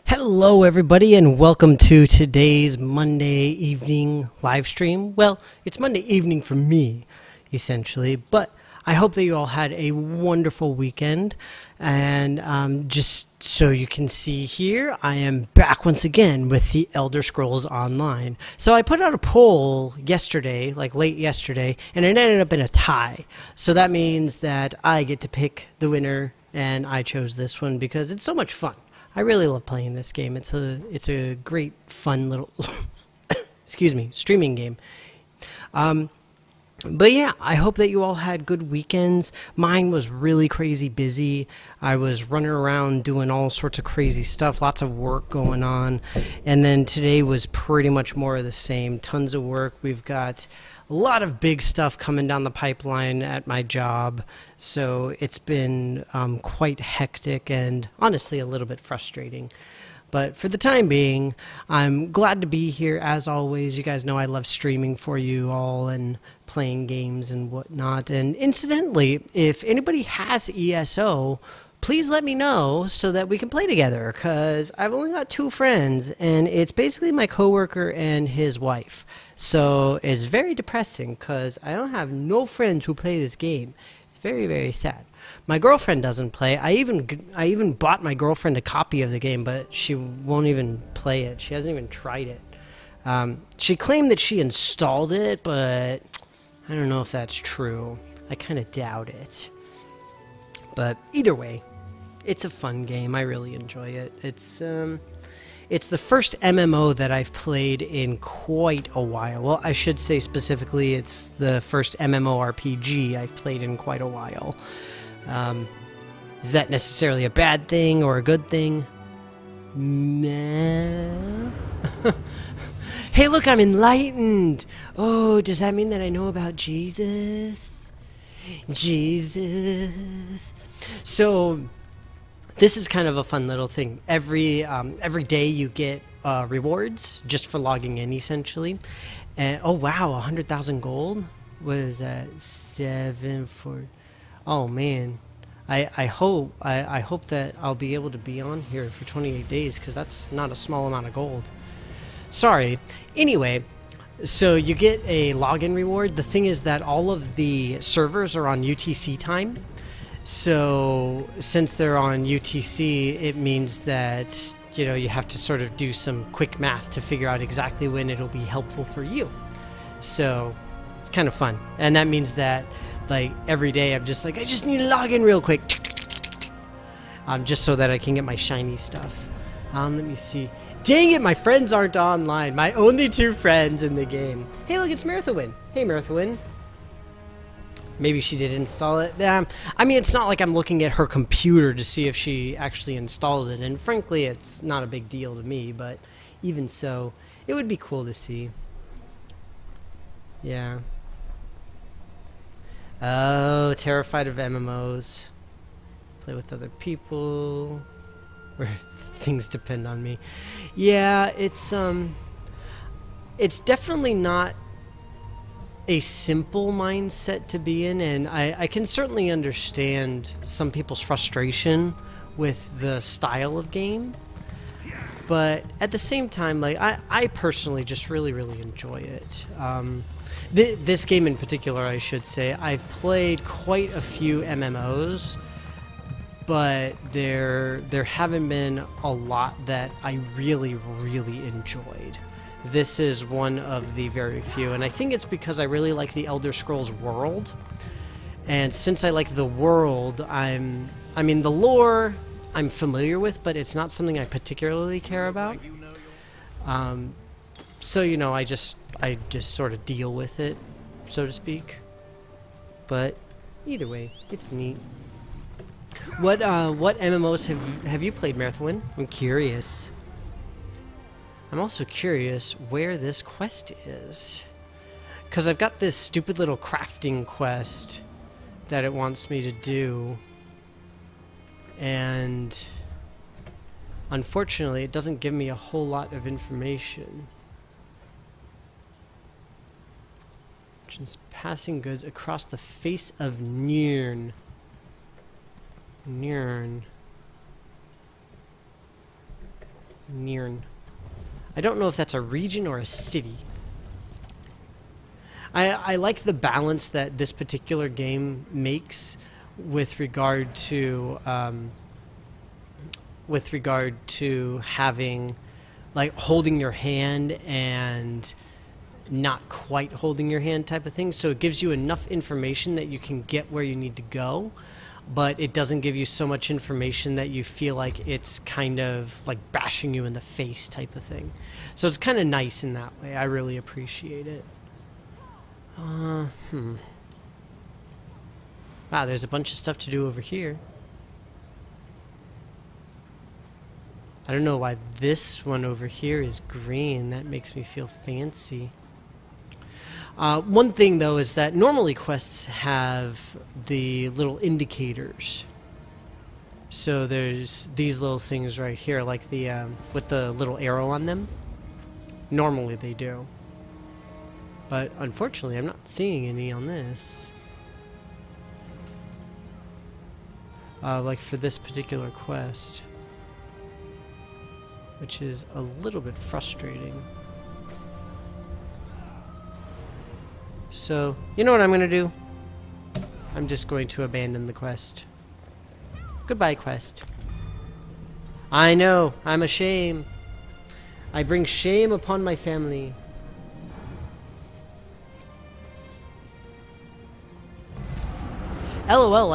Hello everybody and welcome to today's Monday evening live stream. Well, it's Monday evening for me, essentially, but I hope that you all had a wonderful weekend. And just so you can see here, I am back once again with the Elder Scrolls Online. So I put out a poll yesterday, like late yesterday, and it ended up in a tie. So that means that I get to pick the winner, and I chose this one because it's so much fun. I really love playing this game. It's a great, fun little, excuse me, streaming game. But yeah, I hope that you all had good weekends. Mine was really crazy busy. I was running around doing all sorts of crazy stuff, lots of work going on. And then today was pretty much more of the same. Tons of work. We've got a lot of big stuff coming down the pipeline at my job. So it's been quite hectic and honestly a little bit frustrating. But for the time being, I'm glad to be here as always. You guys know I love streaming for you all and playing games and whatnot. And incidentally, if anybody has ESO, please let me know so that we can play together, because I've only got 2 friends, and it's basically my coworker and his wife. So it's very depressing because I don't have no friends who play this game. It's very, very sad. My girlfriend doesn't play. I even bought my girlfriend a copy of the game, but she won't even play it. She hasn't even tried it. She claimed that she installed it, but I don't know if that's true. I kind of doubt it. But either way, it's a fun game. I really enjoy it. It's the first MMO that I've played in quite a while. Well, I should say specifically it's the first MMORPG I've played in quite a while. Is that necessarily a bad thing or a good thing? Meh. Hey, look, I'm enlightened. Oh, does that mean that I know about Jesus? Jesus. So this is kind of a fun little thing. Every day you get rewards just for logging in, essentially. And oh wow, 100,000 gold. What is that? 7 for. Oh man, I hope that I'll be able to be on here for 28 days, because that's not a small amount of gold. Sorry. Anyway, so you get a login reward. The thing is that all of the servers are on UTC time. So since they're on UTC, it means that, you know, you have to sort of do some quick math to figure out exactly when it'll be helpful for you. So it's kind of fun. And that means that, like, every day I'm just like, I just need to log in real quick. Just so that I can get my shiny stuff. Let me see. Dang it, my friends aren't online. My only 2 friends in the game. Hey, look, it's Mirthawin. Hey, Mirthawin. Maybe she did install it. I mean, it's not like I'm looking at her computer to see if she actually installed it. And frankly, it's not a big deal to me. But even so, it would be cool to see. Yeah. Oh, terrified of MMOs. Play with other people. Where things depend on me. Yeah, it's definitely not a simple mindset to be in, and I can certainly understand some people's frustration with the style of game. But at the same time, like, I personally just really enjoy it. This game in particular, I should say, I've played quite a few MMOs, but there haven't been a lot that I really enjoyed. This is one of the very few, and I think it's because I really like the Elder Scrolls world. And since I like the world, I mean the lore I'm familiar with, but it's not something I particularly care about. So, you know, I just sort of deal with it, so to speak. But either way, it's neat. What MMOs have you played, Mirthawin? I'm curious. I'm also curious where this quest is, because I've got this stupid little crafting quest that it wants me to do, and unfortunately it doesn't give me a whole lot of information. Just passing goods across the face of Nirn. Nirn. I don't know if that's a region or a city. I like the balance that this particular game makes with regard to having, like, holding your hand and not quite holding your hand type of thing. So it gives you enough information that you can get where you need to go, but it doesn't give you so much information that you feel like it's kind of like bashing you in the face type of thing. So it's kind of nice in that way. I really appreciate it. Wow, there's a bunch of stuff to do over here. I don't know why this one over here is green. That makes me feel fancy. One thing, though, is that normally quests have the little indicators. So there's these little things right here, like the with the little arrow on them. Normally they do. But unfortunately, I'm not seeing any on this. Like for this particular quest. Which is a little bit frustrating. So, you know what I'm going to do? I'm just going to abandon the quest. Goodbye, quest. I know, I'm a shame. I bring shame upon my family. LOL,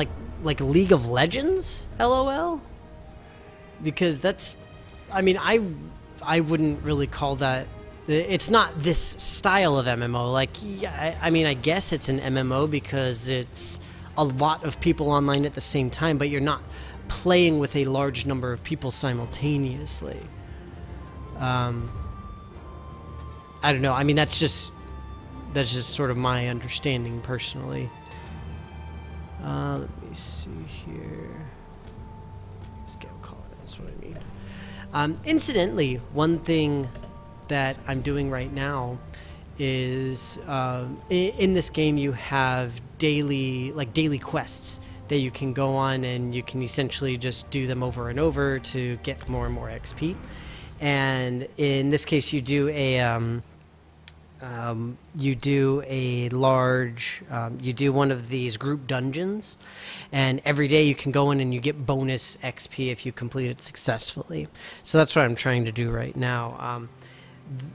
like League of Legends? LOL? Because that's... I mean, I wouldn't really call that... It's not this style of MMO. Like, yeah, I mean, I guess it's an MMO because it's a lot of people online at the same time, but you're not playing with a large number of people simultaneously. I don't know. I mean, that's just sort of my understanding personally. Let me see here. Scale color, that's what I mean. Incidentally, one thing that I'm doing right now is in this game you have daily quests that you can go on, and you can essentially just do them over and over to get more and more XP. And in this case, you do one of these group dungeons, and every day you can go in and you get bonus XP if you complete it successfully. So that's what I'm trying to do right now.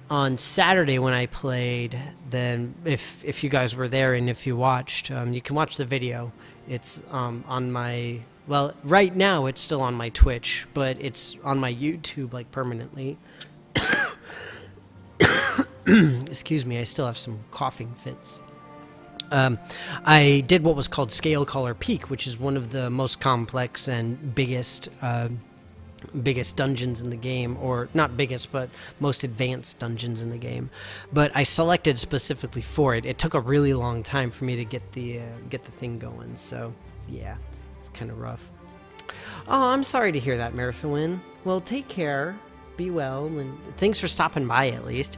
On Saturday when I played, then if you guys were there and if you watched, you can watch the video. It's on my, well, right now it's still on my Twitch, but it's on my YouTube, like, permanently. Excuse me, I still have some coughing fits. I did what was called Scale Color Peak, which is one of the most complex and biggest dungeons in the game, or not biggest, but most advanced dungeons in the game. But I selected specifically for it. It took a really long time for me to get the thing going. So yeah, it's kind of rough. Oh, I'm sorry to hear that, Marathon. Well, take care, be well, and thanks for stopping by at least.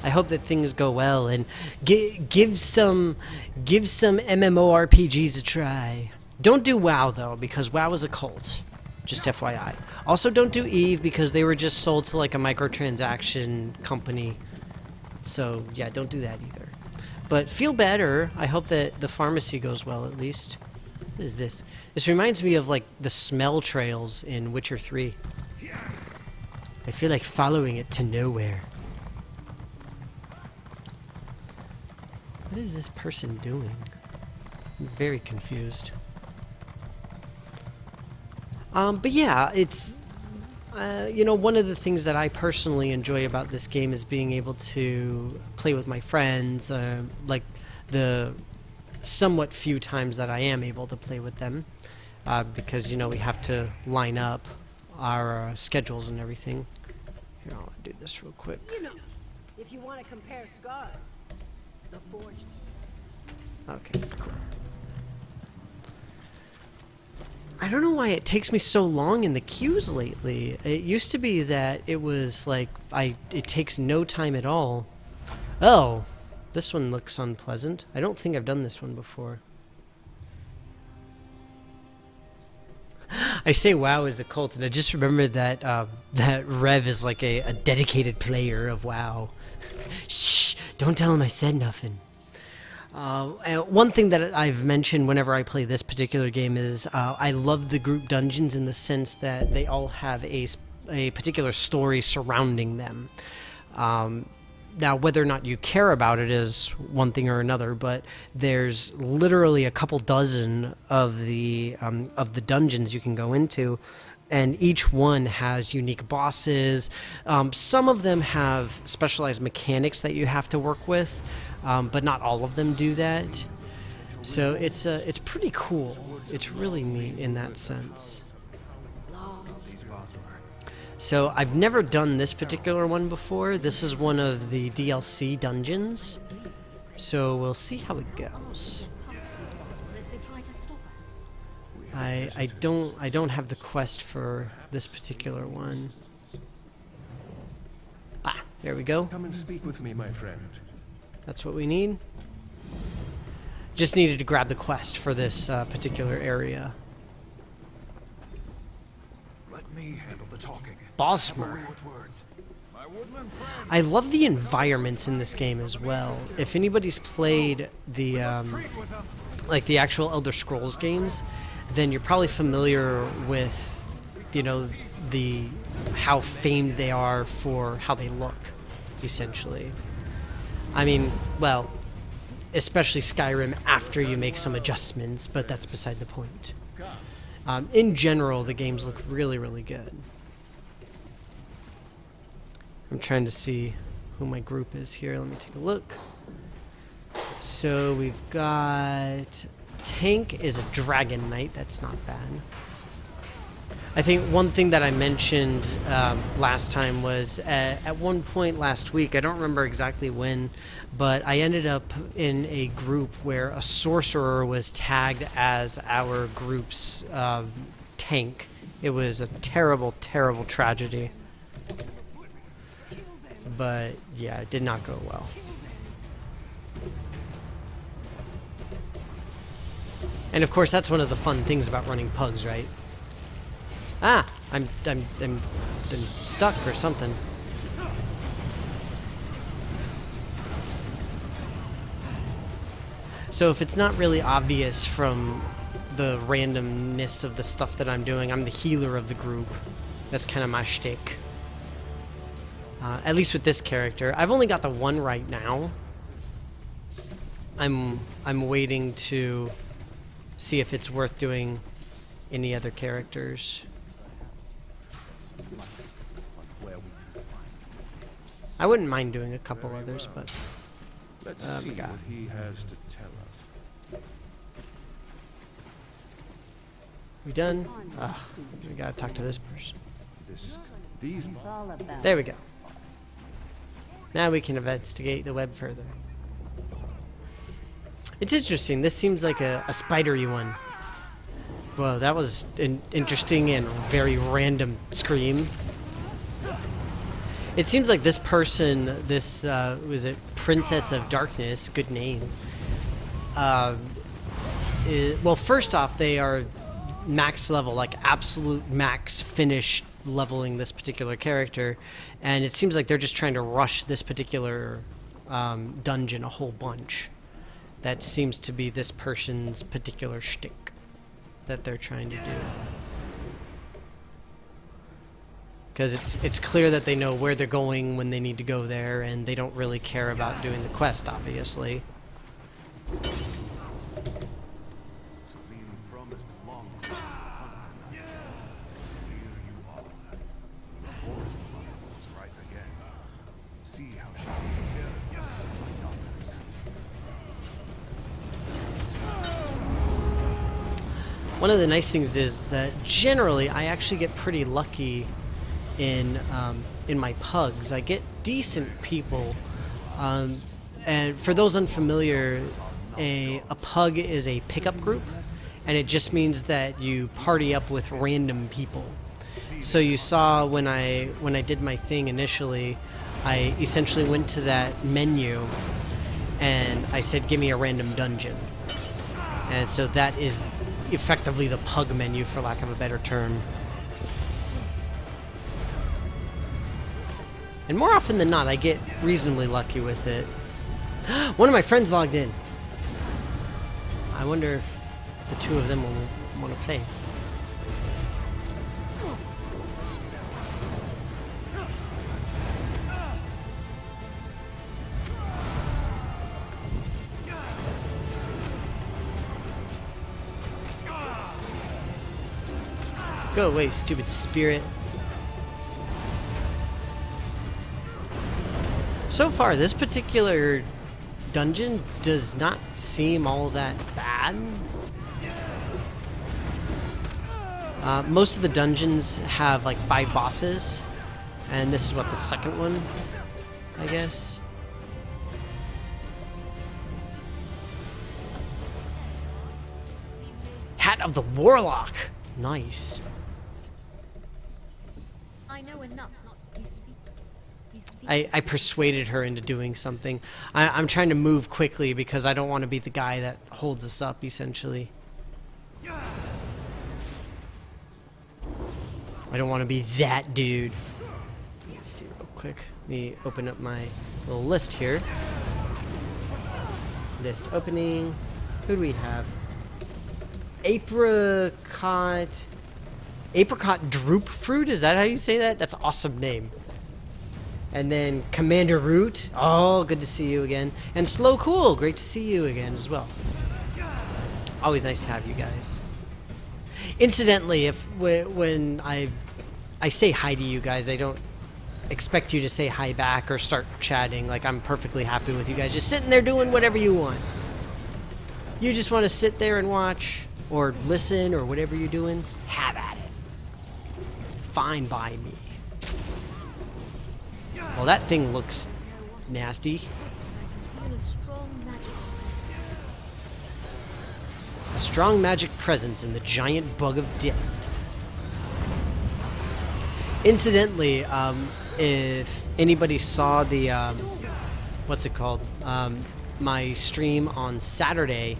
I hope that things go well, and give some MMORPGs a try. Don't do WoW though, because WoW is a cult. Just FYI. Also, don't do Eve because they were just sold to like a microtransaction company. So yeah, don't do that either. But feel better. I hope that the pharmacy goes well at least. What is this? This reminds me of like the smell trails in Witcher 3. I feel like following it to nowhere. What is this person doing? I'm very confused. But yeah, it's, you know, one of the things that I personally enjoy about this game is being able to play with my friends, like the somewhat few times that I am able to play with them, because, you know, we have to line up our schedules and everything. Here, I'll do this real quick. You know, if you want to compare scars, the forged. Okay, cool. I don't know why it takes me so long in the queues lately. It used to be that it was like it takes no time at all. Oh, this one looks unpleasant. I don't think I've done this one before. I say WoW is a cult, and I just remember that that Rev is like a dedicated player of WoW. Shh! Don't tell him I said nothing. And one thing that I've mentioned whenever I play this particular game is I love the group dungeons in the sense that they all have a particular story surrounding them. Now, whether or not you care about it is one thing or another, but there's literally a couple dozen of the dungeons you can go into, and each one has unique bosses. Some of them have specialized mechanics that you have to work with, but not all of them do that. So it's pretty cool. It's really neat in that sense. So I've never done this particular one before. This is one of the DLC dungeons. So we'll see how it goes. I don't have the quest for this particular one. Ah, there we go. Come and speak with me, my friend. That's what we need. Just needed to grab the quest for this particular area. Let me handle the talking. Bosmer. I love the environments in this game as well. If anybody's played the like the actual Elder Scrolls games, then you're probably familiar with, you know, how famed they are for how they look, essentially. I mean, well, especially Skyrim after you make some adjustments, but that's beside the point. In general, the games look really, really good. I'm trying to see who my group is here. Let me take a look. So we've got... Tank is a Dragon Knight. That's not bad. I think one thing that I mentioned last time was at one point last week, I don't remember exactly when, but I ended up in a group where a sorcerer was tagged as our group's tank. It was a terrible, terrible tragedy. But yeah, it did not go well. And of course, that's one of the fun things about running PUGs, right? Ah, I'm stuck or something. So if it's not really obvious from the randomness of the stuff that I'm doing, I'm the healer of the group. That's kind of my shtick. At least with this character. I've only got the one right now. I'm waiting to see if it's worth doing any other characters. I wouldn't mind doing a couple others, but Let's see what he has to tell us. we done? We gotta talk to this person. These There we go. Now we can investigate the web further. It's interesting. This seems like a spidery one. Well, that was an interesting and very random scream. It seems like this person, this, was it Princess of Darkness, good name. Well, first off, they are max level, like absolute max finish leveling this particular character. And it seems like they're just trying to rush this particular dungeon a whole bunch. That seems to be this person's particular shtick that they're trying to do. Because it's clear that they know where they're going when they need to go there, and they don't really care about doing the quest, obviously. One of the nice things is that generally I actually get pretty lucky in my PUGs. I get decent people, and for those unfamiliar, a PUG is a pickup group, and it just means that you party up with random people. So you saw when I did my thing initially, I essentially went to that menu and I said, give me a random dungeon. And so that is effectively the pug menu, for lack of a better term. And more often than not, I get reasonably lucky with it. One of my friends logged in. I wonder if the two of them will want to play. Go away, stupid spirit. So far, this particular dungeon does not seem all that bad. Most of the dungeons have like 5 bosses, and this is what, the second one, I guess. Hat of the Warlock! Nice. I know enough not to be speaking. I persuaded her into doing something. I'm trying to move quickly because I don't want to be the guy that holds us up, essentially. I don't want to be that dude. Let's see real quick. Let me open up my little list here. List opening. Who do we have? Apricot Droop Fruit? Is that how you say that? That's an awesome name. And then Commander Root. Oh, good to see you again. And Slow Cool. Great to see you again as well. Always nice to have you guys. Incidentally, when I say hi to you guys, I don't expect you to say hi back or start chatting. Like, I'm perfectly happy with you guys just sitting there doing whatever you want. You just want to sit there and watch or listen or whatever you're doing. Have at it. Fine by me. Well, that thing looks nasty. A strong magic presence in the giant bug of death. Incidentally, if anybody saw the, what's it called? My stream on Saturday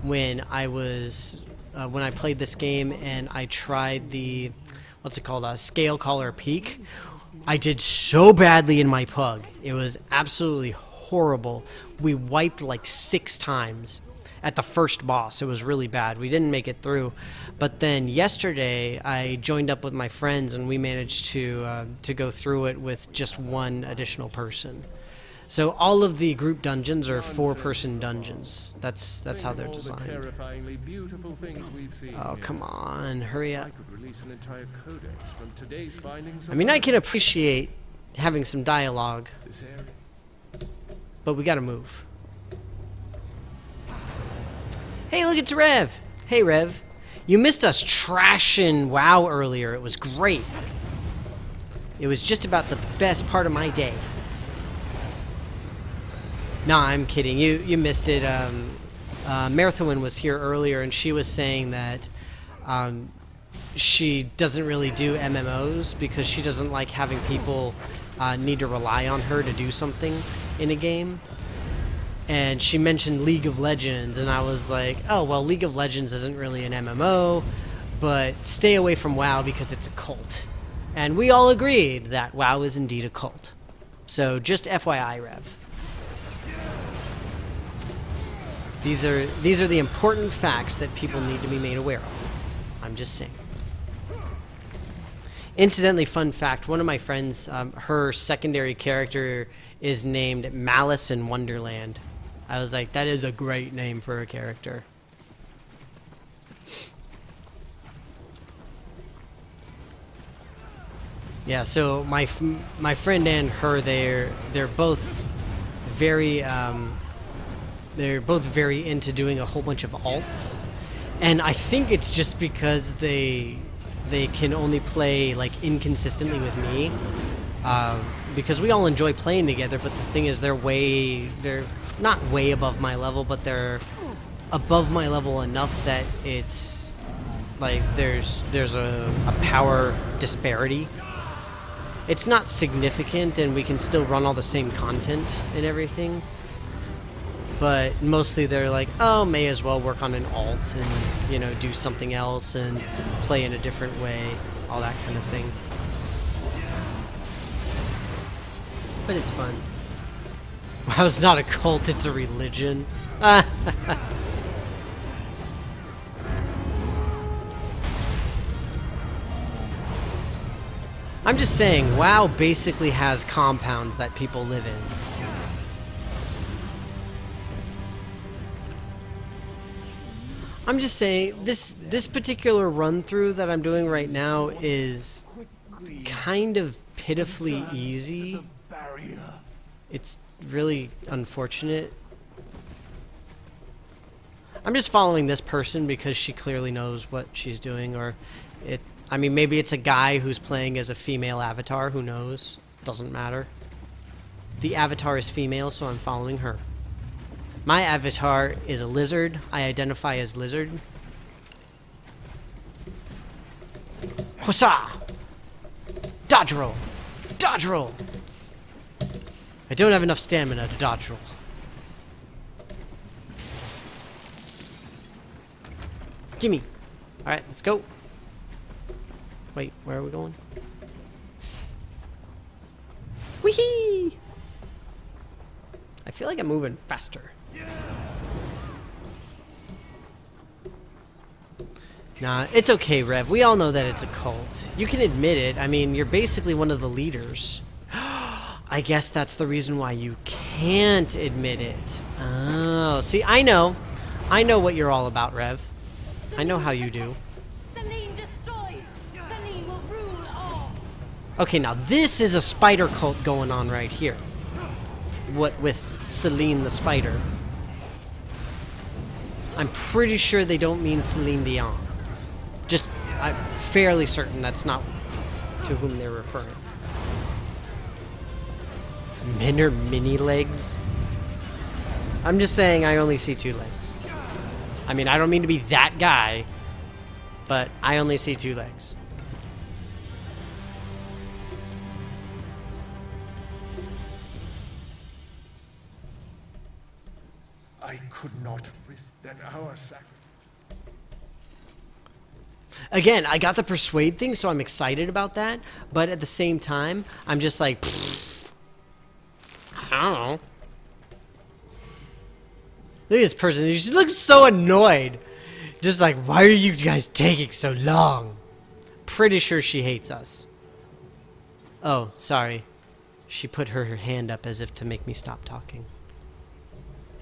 when I was, when I played this game and I tried the, what's it called? Scale Caller Peak. I did so badly in my pug. It was absolutely horrible. We wiped like 6 times at the first boss. It was really bad. We didn't make it through. But then yesterday, I joined up with my friends and we managed to go through it with just 1 additional person. So all of the group dungeons are 4-person dungeons. That's how they're designed. Oh, come on, hurry up. I mean, I can appreciate having some dialogue, but we gotta move. Hey, look, it's Rev. Hey, Rev. You missed us trashing WoW earlier. It was great. It was just about the best part of my day. No, I'm kidding. You missed it. Marathon was here earlier, and she was saying that she doesn't really do MMOs because she doesn't like having people need to rely on her to do something in a game. And she mentioned League of Legends, and I was like, oh, well, League of Legends isn't really an MMO, but stay away from WoW because it's a cult. And we all agreed that WoW is indeed a cult. So just FYI, Rev. These are the important facts that people need to be made aware of. I'm just saying. Incidentally, fun fact, one of my friends, her secondary character is named Malice in Wonderland. I was like, that is a great name for a character. Yeah, so my friend and her, they're both very into doing a whole bunch of alts, and I think it's just because they can only play like inconsistently with me, because we all enjoy playing together. But the thing is, they're not way above my level, but they're above my level enough that it's like there's a power disparity. It's not significant, and we can still run all the same content and everything. but mostly they're like, oh, may as well work on an alt and, you know, do something else and play in a different way, all that kind of thing. But it's fun. Wow, it's not a cult, it's a religion. I'm just saying, WoW basically has compounds that people live in. I'm just saying, this particular run-through that I'm doing right now is kind of pitifully easy. It's really unfortunate. I'm just following this person because she clearly knows what she's doing, or I mean, maybe it's a guy who's playing as a female avatar, who knows? Doesn't matter. The avatar is female, so I'm following her. My avatar is a lizard. I identify as lizard. Hussa! Dodge roll! Dodge roll! I don't have enough stamina to dodge roll. Gimme! Alright, let's go. Wait, where are we going? Whee! I feel like I'm moving faster. Nah, it's okay, Rev. We all know that it's a cult. You can admit it. I mean, you're basically one of the leaders. I guess that's the reason why you can't admit it. Oh, see, I know. I know what you're all about, Rev. I know how you do. Selene destroys. Selene will rule all. Okay, now this is a spider cult going on right here. What with Selene the spider. I'm pretty sure they don't mean Celine Dion. Just, I'm fairly certain that's not to whom they're referring. Men are mini legs? I'm just saying I only see 2 legs. I mean, I don't mean to be that guy, but I only see 2 legs. I could not risk that our sacrifice. Again, I got the persuade thing, so I'm excited about that, but at the same time, I'm just like, I don't know. Look at this person, she looks so annoyed. Just like, why are you guys taking so long? Pretty sure she hates us. Oh, sorry. She put her hand up as if to make me stop talking.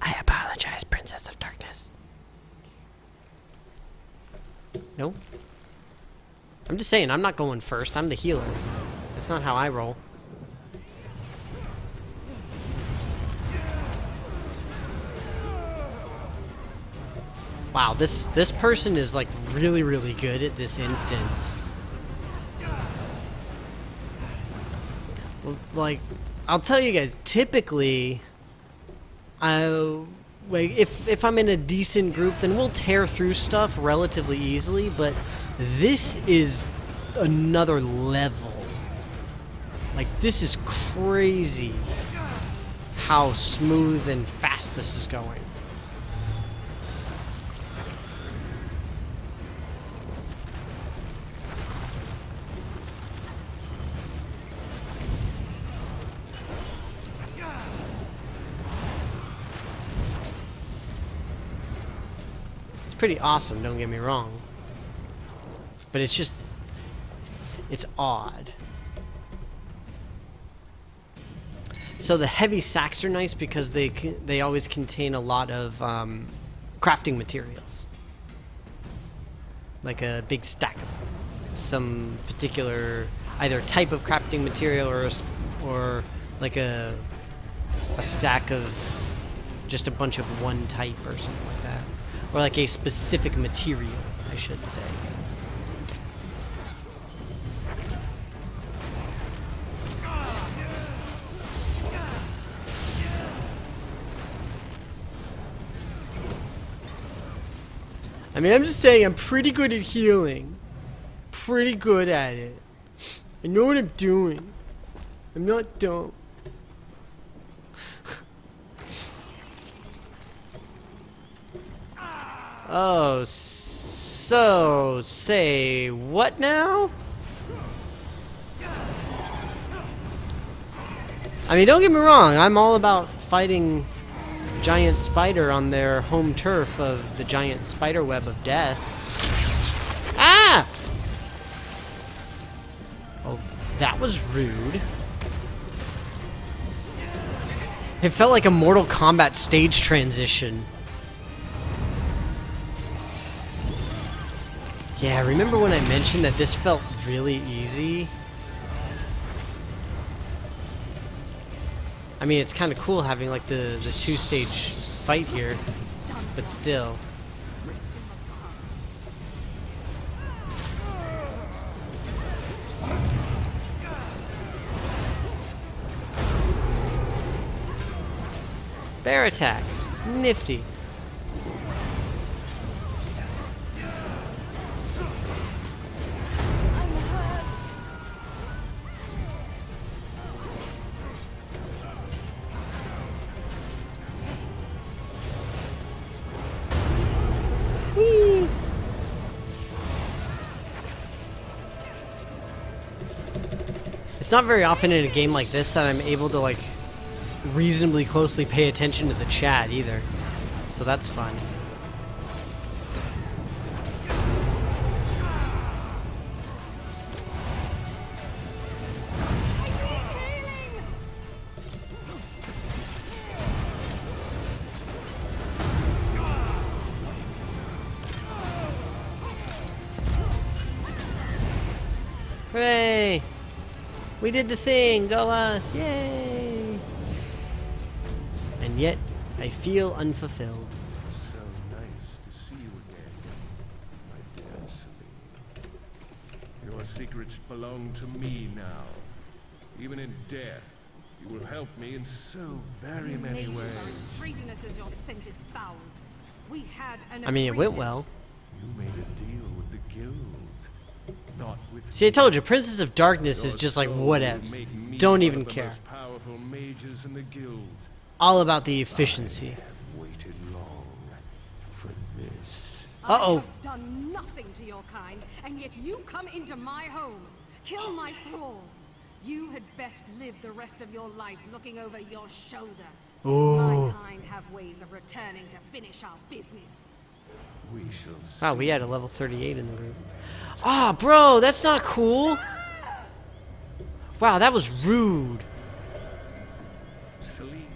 I apologize, Princess of Darkness. No? I'm just saying, I'm not going first. I'm the healer. That's not how I roll. Wow, this person is like really, really good at this instance. Like, I'll tell you guys, typically, like if I'm in a decent group, then we'll tear through stuff relatively easily, but this is another level. Like, this is crazy how smooth and fast this is going. It's pretty awesome, don't get me wrong. But it's just, it's odd. So the heavy sacks are nice because they always contain a lot of crafting materials. Like a big stack of some particular either type of crafting material or like a stack of just a bunch of one type or something like that. Or like a specific material, I should say. I mean, I'm just saying I'm pretty good at healing. Pretty good at it. I know what I'm doing. I'm not dumb. Oh, so say what now? I mean, don't get me wrong, I'm all about fighting giant spider on their home turf of the giant spider web of death. Ah! Oh, that was rude. It felt like a Mortal Kombat stage transition. Yeah, remember when I mentioned that this felt really easy? I mean, it's kind of cool having like the two-stage fight here, but still. Bear attack. Nifty. Whee! It's not very often in a game like this that I'm able to like reasonably closely pay attention to the chat either. So that's fun. Hooray! We did the thing! Go us! Yay! And yet, I feel unfulfilled. So nice to see you again, my dear Celine. Your secrets belong to me now. Even in death, you will help me in so very many ways. Treasonous as your scent is foul. We had an I mean, it went agreement. well. You made a deal with the guild, not with See, I told you, Princess of Darkness is Your just like soul will whatevs. make me Don't one even of the care. most powerful mages in the guild. All about the efficiency. I've waited long for this. Uh-oh. I have done nothing to your kind, and yet you come into my home, kill my thrall. You had best live the rest of your life looking over your shoulder. Ooh. My kind have ways of returning to finish our business. We shall see. Wow, we had a level 38 in the group. Ah, bro, that's not cool. Wow, that was rude. Celine.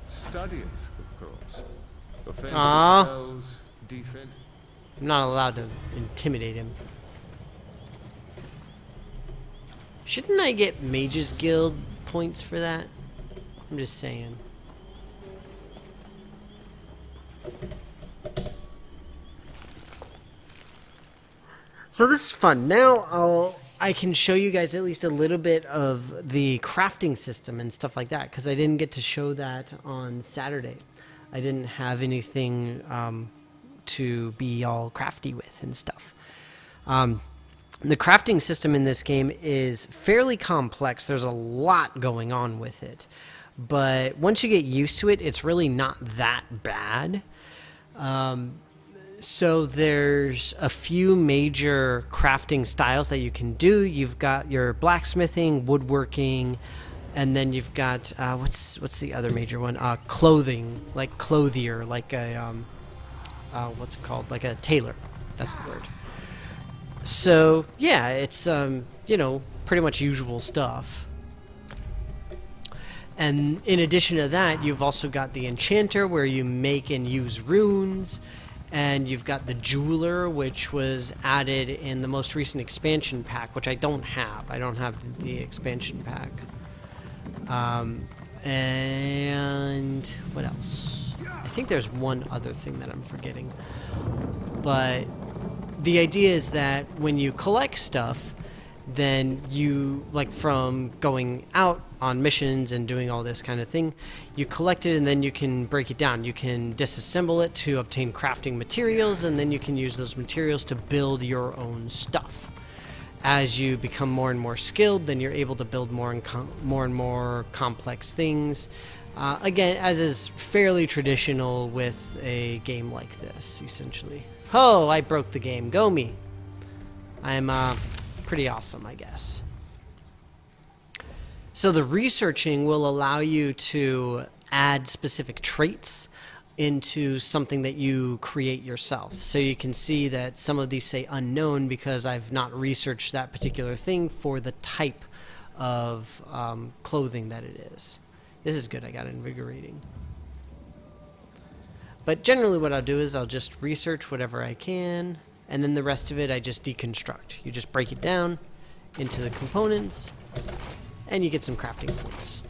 Study it, of course. Offensive Aw. spells, defense. I'm not allowed to intimidate him. Shouldn't I get Mages Guild points for that? I'm just saying. So this is fun. Now I can show you guys at least a little bit of the crafting system and stuff like that, because I didn't get to show that on Saturday. I didn't have anything to be all crafty with and stuff. The crafting system in this game is fairly complex. There's a lot going on with it. But once you get used to it, it's really not that bad. So there's a few major crafting styles that you can do. You've got your blacksmithing, woodworking, and then you've got what's the other major one? Clothing, like clothier, like a what's it called? Like a tailor. That's the word. So yeah, it's you know, pretty much usual stuff. And in addition to that, you've also got the enchanter, where you make and use runes. And you've got the jeweler, which was added in the most recent expansion pack, which I don't have. I don't have the expansion pack. And what else? I think there's one other thing that I'm forgetting. But the idea is that when you collect stuff, then you, like from going out on missions and doing all this kind of thing, you collect it and then you can break it down. You can disassemble it to obtain crafting materials, and then you can use those materials to build your own stuff. As you become more and more skilled, then you're able to build more and more complex things. Again, as is fairly traditional with a game like this, essentially. Oh, I broke the game. Go me. I'm pretty awesome, I guess. So the researching will allow you to add specific traits into something that you create yourself. So you can see that some of these say unknown because I've not researched that particular thing for the type of clothing that it is. This is good, I got invigorating. But generally what I'll do is I'll just research whatever I can, and then the rest of it I just deconstruct. You just break it down into the components, and you get some crafting points.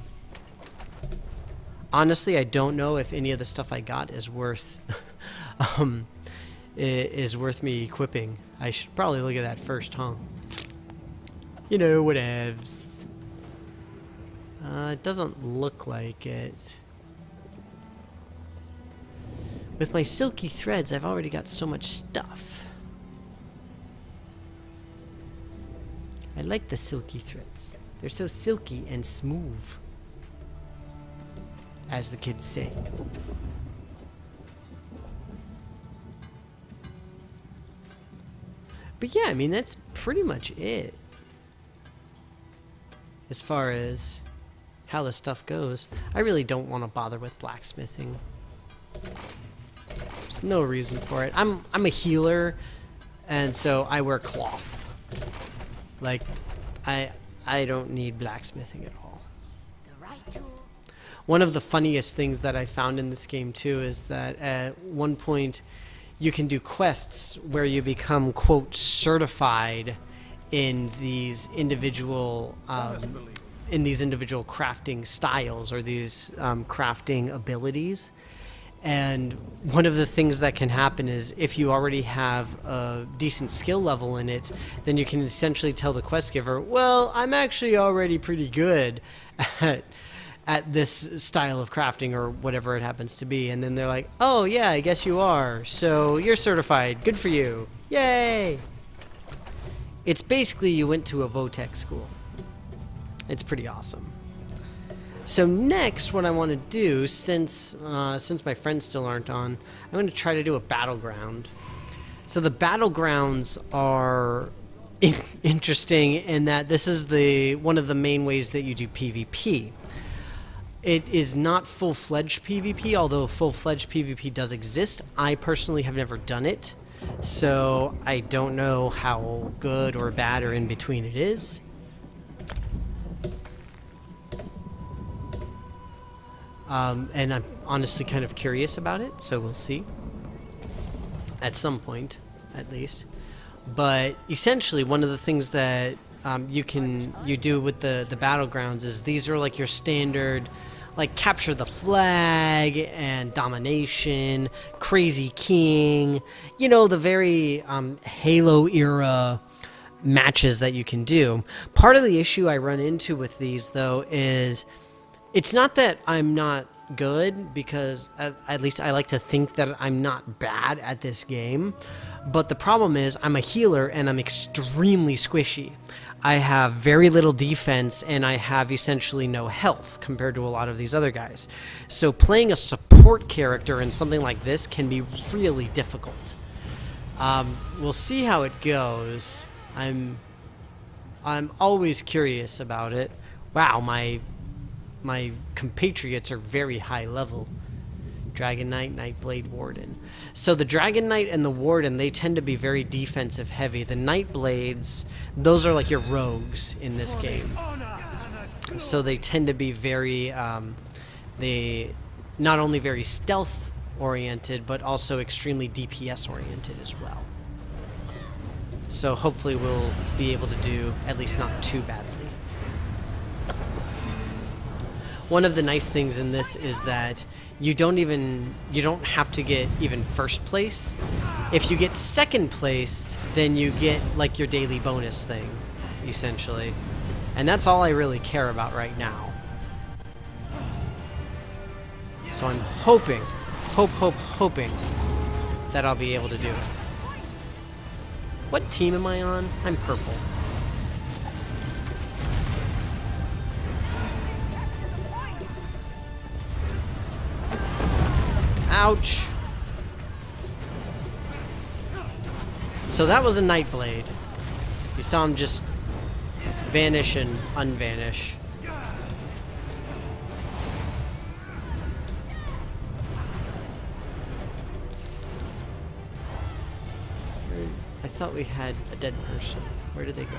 Honestly, I don't know if any of the stuff I got is worth is worth me equipping. I should probably look at that first, huh? You know, whatevs. It doesn't look like it. With my silky threads, I've already got so much stuff. I like the silky threads. They're so silky and smooth, as the kids say. But yeah, I mean, that's pretty much it. As far as how the stuff goes, I really don't want to bother with blacksmithing. There's no reason for it. I'm a healer, and so I wear cloth. Like, I don't need blacksmithing at all. The right tool. One of the funniest things that I found in this game too is that at one point you can do quests where you become, quote, certified in these individual crafting styles or these crafting abilities. And one of the things that can happen is if you already have a decent skill level in it, then you can essentially tell the quest giver, well, I'm actually already pretty good at this style of crafting or whatever it happens to be. And then they're like, oh yeah, I guess you are. So you're certified. Good for you. Yay! It's basically you went to a Votech school. It's pretty awesome. So next, what I want to do, since my friends still aren't on, I'm going to try to do a battleground. So the battlegrounds are interesting in that this is one of the main ways that you do PvP. It is not full-fledged PvP, although full-fledged PvP does exist. I personally have never done it, so I don't know how good or bad or in between it is. And I'm honestly kind of curious about it, so we'll see. At some point, at least. But essentially, one of the things that you do with the battlegrounds is these are like your standard, like capture the flag and domination, crazy king, you know, the very Halo era matches that you can do. Part of the issue I run into with these, though, is it's not that I'm not good, because at least I like to think that I'm not bad at this game, but the problem is I'm a healer and I'm extremely squishy. I have very little defense and I have essentially no health compared to a lot of these other guys. So playing a support character in something like this can be really difficult. We'll see how it goes. I'm always curious about it. Wow, my compatriots are very high level. Dragon Knight, Nightblade, Warden. So the Dragon Knight and the Warden, they tend to be very defensive heavy. The Nightblades, those are like your rogues in this game. So they tend to be very, they not only very stealth oriented, but also extremely DPS oriented as well. So hopefully we'll be able to do at least not too badly. One of the nice things in this is that you don't have to get even first place. If you get second place, then you get like your daily bonus thing, essentially. And that's all I really care about right now. So I'm hoping that I'll be able to do it. What team am I on? I'm purple. Ouch. So that was a Nightblade. You saw him just vanish and unvanish. I thought we had a dead person. Where did they go?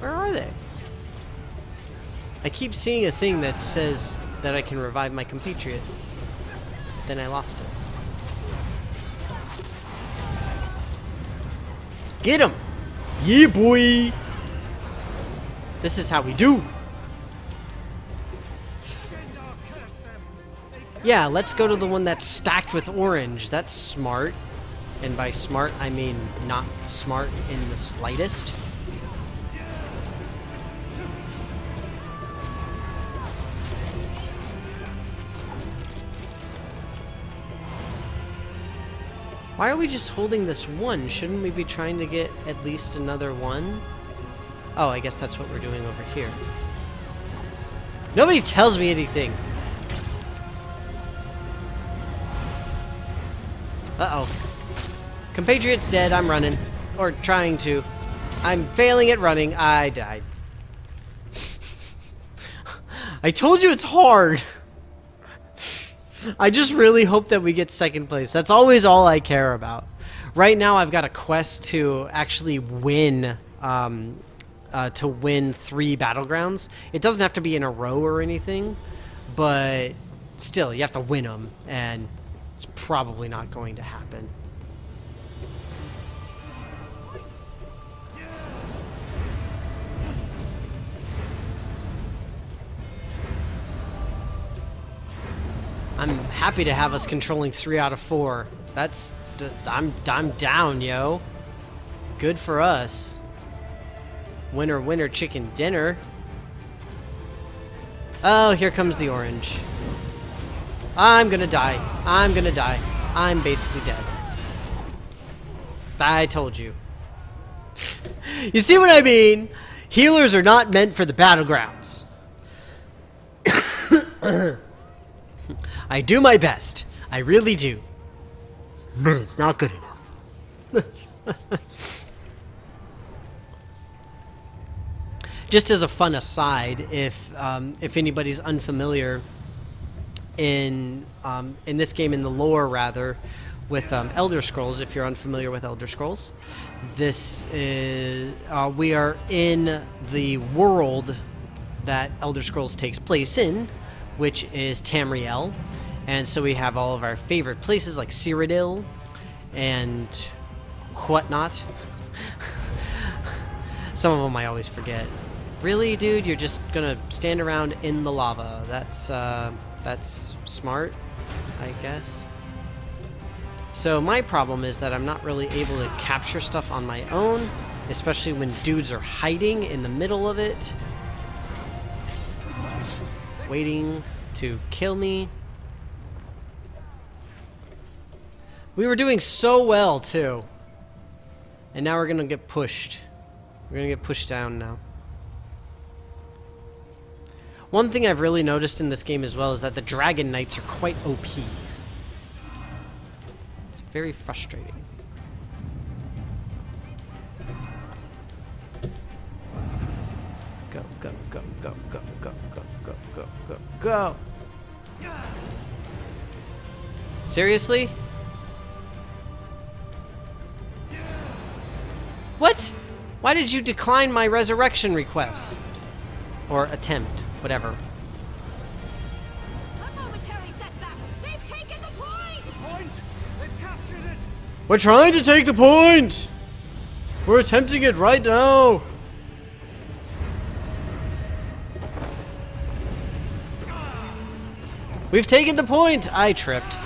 Where are they? I keep seeing a thing that says that I can revive my compatriot. Then I lost it. Get him! Yeah, boy! This is how we do! Yeah, let's go to the one that's stacked with orange. That's smart. And by smart, I mean not smart in the slightest. Why are we just holding this one? Shouldn't we be trying to get at least another one? Oh, I guess that's what we're doing over here. Nobody tells me anything. Uh-oh. Compatriot's dead. I'm running. Or trying to. I'm failing at running. I died. I told you it's hard. I just really hope that we get second place. That's always all I care about. Right now, I've got a quest to actually win, win 3 battlegrounds. It doesn't have to be in a row or anything, but still, you have to win them, and it's probably not going to happen. I'm happy to have us controlling 3 out of 4. That's... I'm down, yo. Good for us. Winner, winner, chicken dinner. Oh, here comes the orange. I'm gonna die. I'm gonna die. I'm basically dead. I told you. You see what I mean? Healers are not meant for the battlegrounds. I do my best. I really do. But it's not good enough. Just as a fun aside, if anybody's unfamiliar in this game, in the lore rather, with Elder Scrolls, if you're unfamiliar with Elder Scrolls, this is we are in the world that Elder Scrolls takes place in, which is Tamriel. And so we have all of our favorite places like Cyrodiil and whatnot. Some of them I always forget. Really, dude? You're just gonna stand around in the lava. That's smart, I guess. So my problem is that I'm not really able to capture stuff on my own, especially when dudes are hiding in the middle of it, waiting to kill me. We were doing so well, too. And now we're gonna get pushed. We're gonna get pushed down now. One thing I've really noticed in this game as well is that the Dragon Knights are quite OP. It's very frustrating. Go, go, go, go, go, go, go, go, go, go, go. Seriously? What? Why did you decline my resurrection request? Or attempt, whatever. A momentary setback. They've taken the point. The point! They've captured it! We're trying to take the point! We're attempting it right now! We've taken the point! I tripped.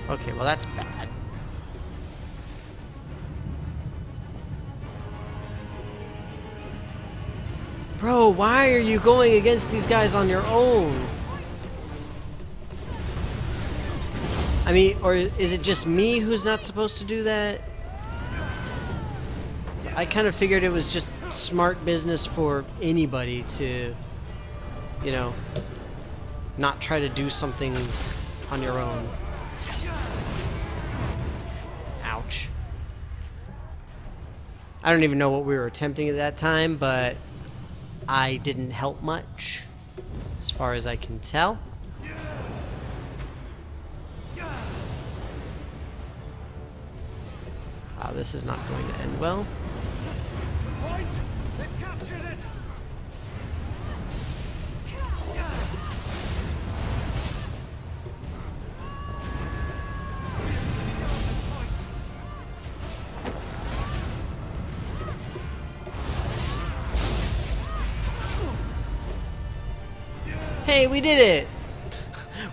Okay, well that's bad. Bro, why are you going against these guys on your own? I mean, or is it just me who's not supposed to do that? I kind of figured it was just smart business for anybody to, you know, not try to do something on your own. Ouch. I don't even know what we were attempting at that time, but I didn't help much, as far as I can tell. Wow, this is not going to end well. Point! They've captured it! Hey, we did it!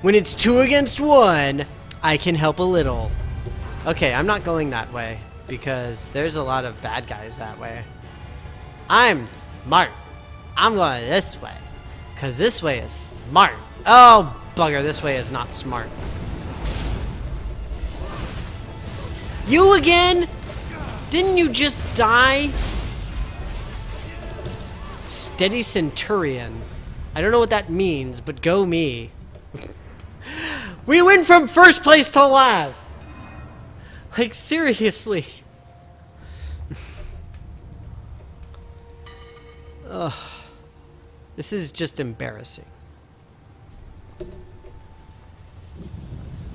When it's 2 against 1, I can help a little. Okay, I'm not going that way, because there's a lot of bad guys that way. I'm smart. I'm going this way, because this way is smart. Oh, bugger, this way is not smart. You again? Didn't you just die? Steady Centurion. I don't know what that means, but go me. We went from first place to last! Like, seriously. Ugh. This is just embarrassing.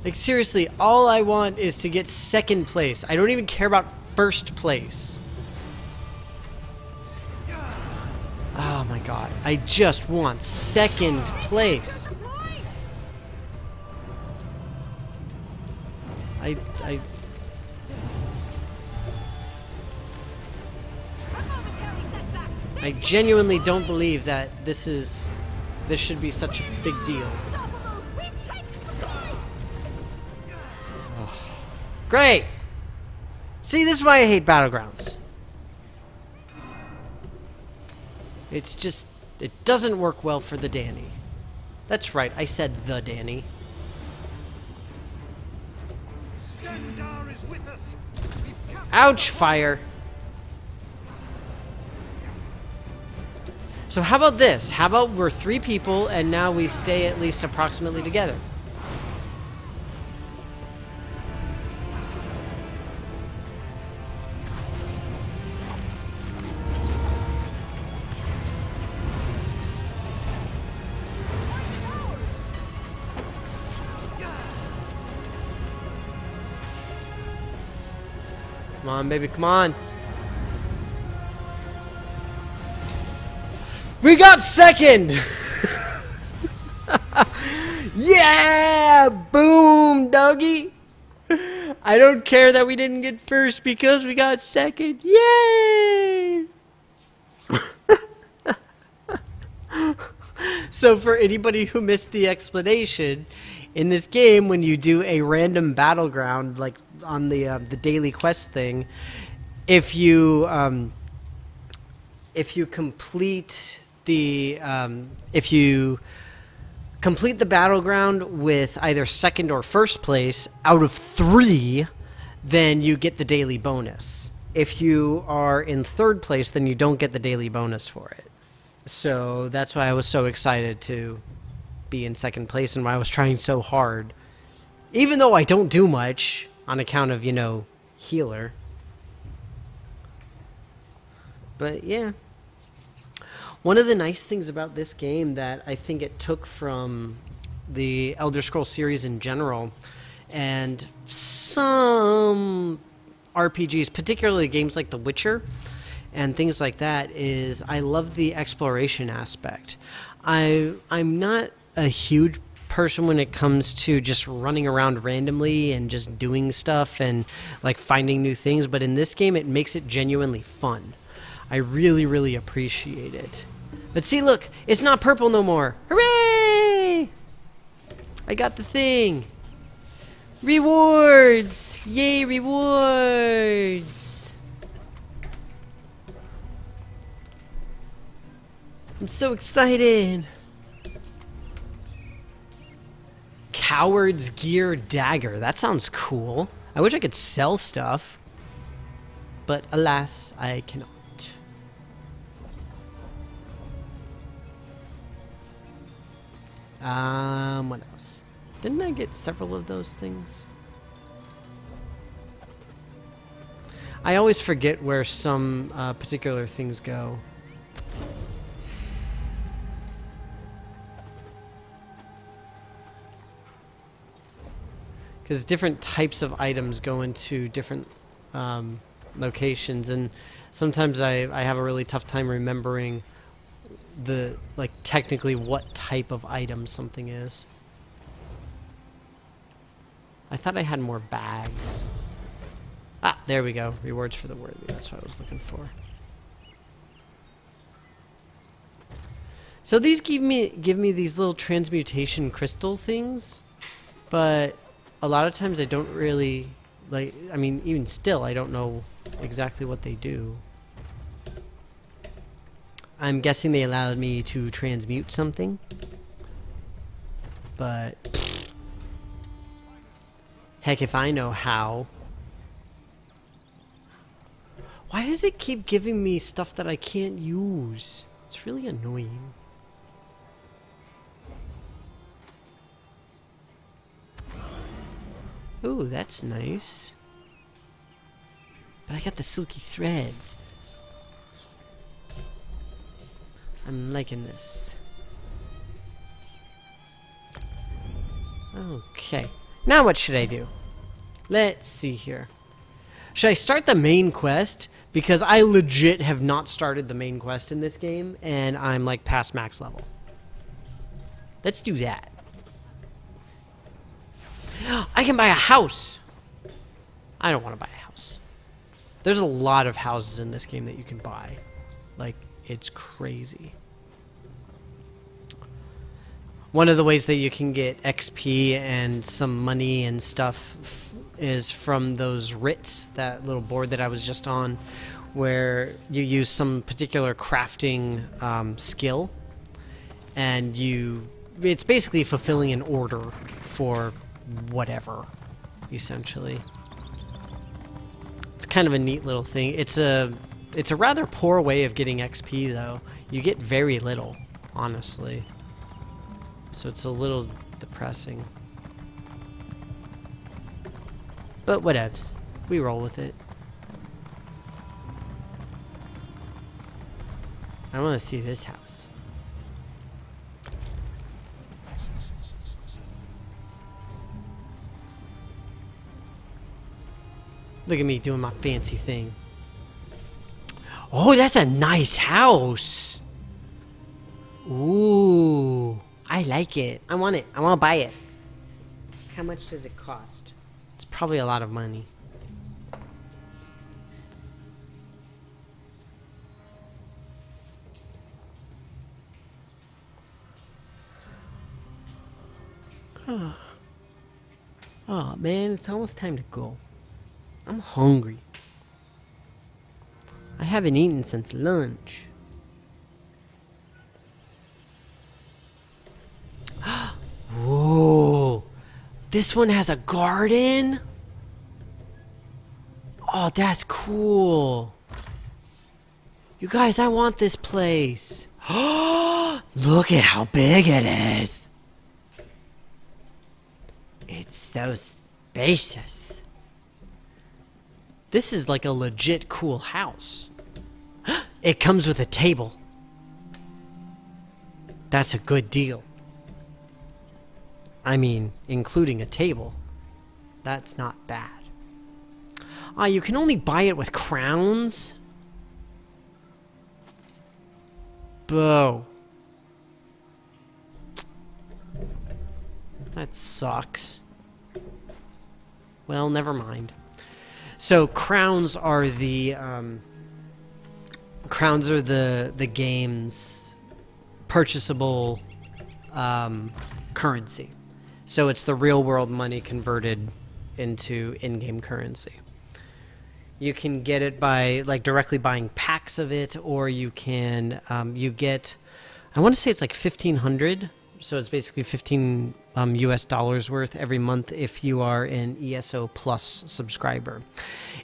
Like, seriously, all I want is to get second place. I don't even care about first place. Oh my god. I just want second place. I genuinely don't believe that this should be such a big deal. Oh. Great! See, this is why I hate Battlegrounds. It's just, it doesn't work well for the Danny. That's right, I said the Danny. Ouch, fire! So how about this? How about we're 3 people and now we stay at least approximately together? Come on, baby, come on. We got second! Yeah! Boom, doggy! I don't care that we didn't get first because we got second. Yay! So for anybody who missed the explanation, in this game, when you do a random battleground, like on the daily quest thing, if you complete the battleground with either second or first place out of 3, then you get the daily bonus. If you are in third place, then you don't get the daily bonus for it. So that's why I was so excited to be in second place and why I was trying so hard. Even though I don't do much on account of, you know, healer. But yeah. One of the nice things about this game that I think it took from the Elder Scrolls series in general, and some RPGs, particularly games like The Witcher and things like that, is I love the exploration aspect. I'm not a huge person when it comes to just running around randomly and just doing stuff and like finding new things, but in this game it makes it genuinely fun. I really, really appreciate it. But see, look, it's not purple no more. Hooray! I got the thing. Rewards! Yay, rewards! I'm so excited. Howard's Gear Dagger. That sounds cool. I wish I could sell stuff. But alas, I cannot. What else? Didn't I get several of those things? I always forget where some particular things go. Because different types of items go into different locations, and sometimes I have a really tough time remembering technically what type of item something is. I thought I had more bags. Ah, there we go. Rewards for the worthy. That's what I was looking for. So these give me these little transmutation crystal things, but a lot of times I don't really I mean, even still, I don't know exactly what they do. I'm guessing they allowed me to transmute something, but heck if I know how. Why does it keep giving me stuff that I can't use? It's really annoying. Ooh, that's nice. But I got the silky threads. I'm liking this. Okay. Now what should I do? Let's see here. Should I start the main quest? Because I legit have not started the main quest in this game, and I'm like past max level. Let's do that. I can buy a house! I don't want to buy a house. There's a lot of houses in this game that you can buy. Like, it's crazy. One of the ways that you can get XP and some money and stuff is from those writs, that little board that I was just on, where you use some particular crafting skill, and it's basically fulfilling an order for whatever, essentially. It's kind of a neat little thing. It's a rather poor way of getting XP, though. You get very little, honestly. So it's a little depressing. But whatevs. We roll with it. I want to see this house. Look at me doing my fancy thing. Oh, that's a nice house. Ooh, I like it. I want it. I want to buy it. How much does it cost? It's probably a lot of money. Oh man, it's almost time to go. I'm hungry. I haven't eaten since lunch. Whoa! This one has a garden? Oh, that's cool. You guys, I want this place. Look at how big it is. It's so spacious. This is like a legit cool house. It comes with a table. That's a good deal. I mean, including a table. That's not bad. Ah, you can only buy it with crowns? Boo. That sucks. Well, never mind. So crowns are the game's purchasable currency. So it's the real world money converted into in-game currency. You can get it by like directly buying packs of it, or you can you get, I want to say it's like 1,500 So it's basically 15 US dollars worth every month if you are an ESO Plus subscriber.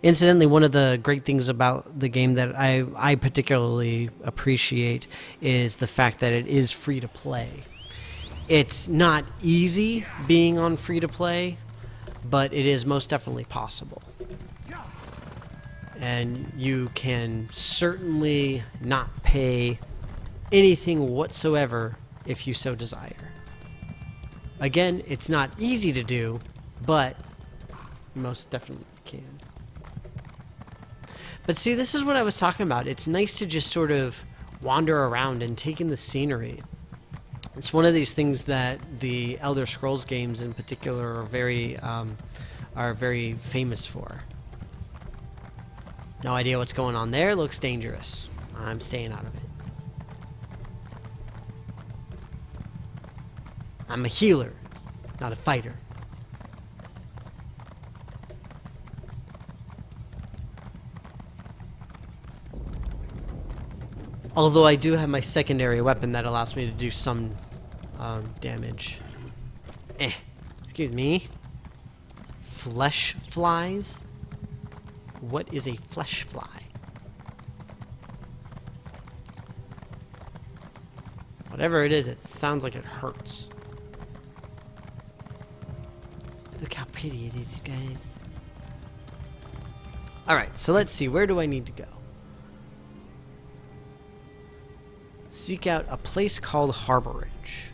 Incidentally, one of the great things about the game that I particularly appreciate is the fact that it is free to play. It's not easy being on free to play, but it is most definitely possible. And you can certainly not pay anything whatsoever if you so desire. Again, it's not easy to do, but you most definitely can. But see, this is what I was talking about. It's nice to just sort of wander around and take in the scenery. It's one of these things that the Elder Scrolls games in particular are very famous for. No idea what's going on there. Looks dangerous. I'm staying out of it. I'm a healer, not a fighter. Although I do have my secondary weapon that allows me to do some damage. Excuse me. Flesh flies? What is a flesh fly? Whatever it is, it sounds like it hurts. Look how pretty it is, you guys. Alright, so let's see. Where do I need to go? Seek out a place called Harborage.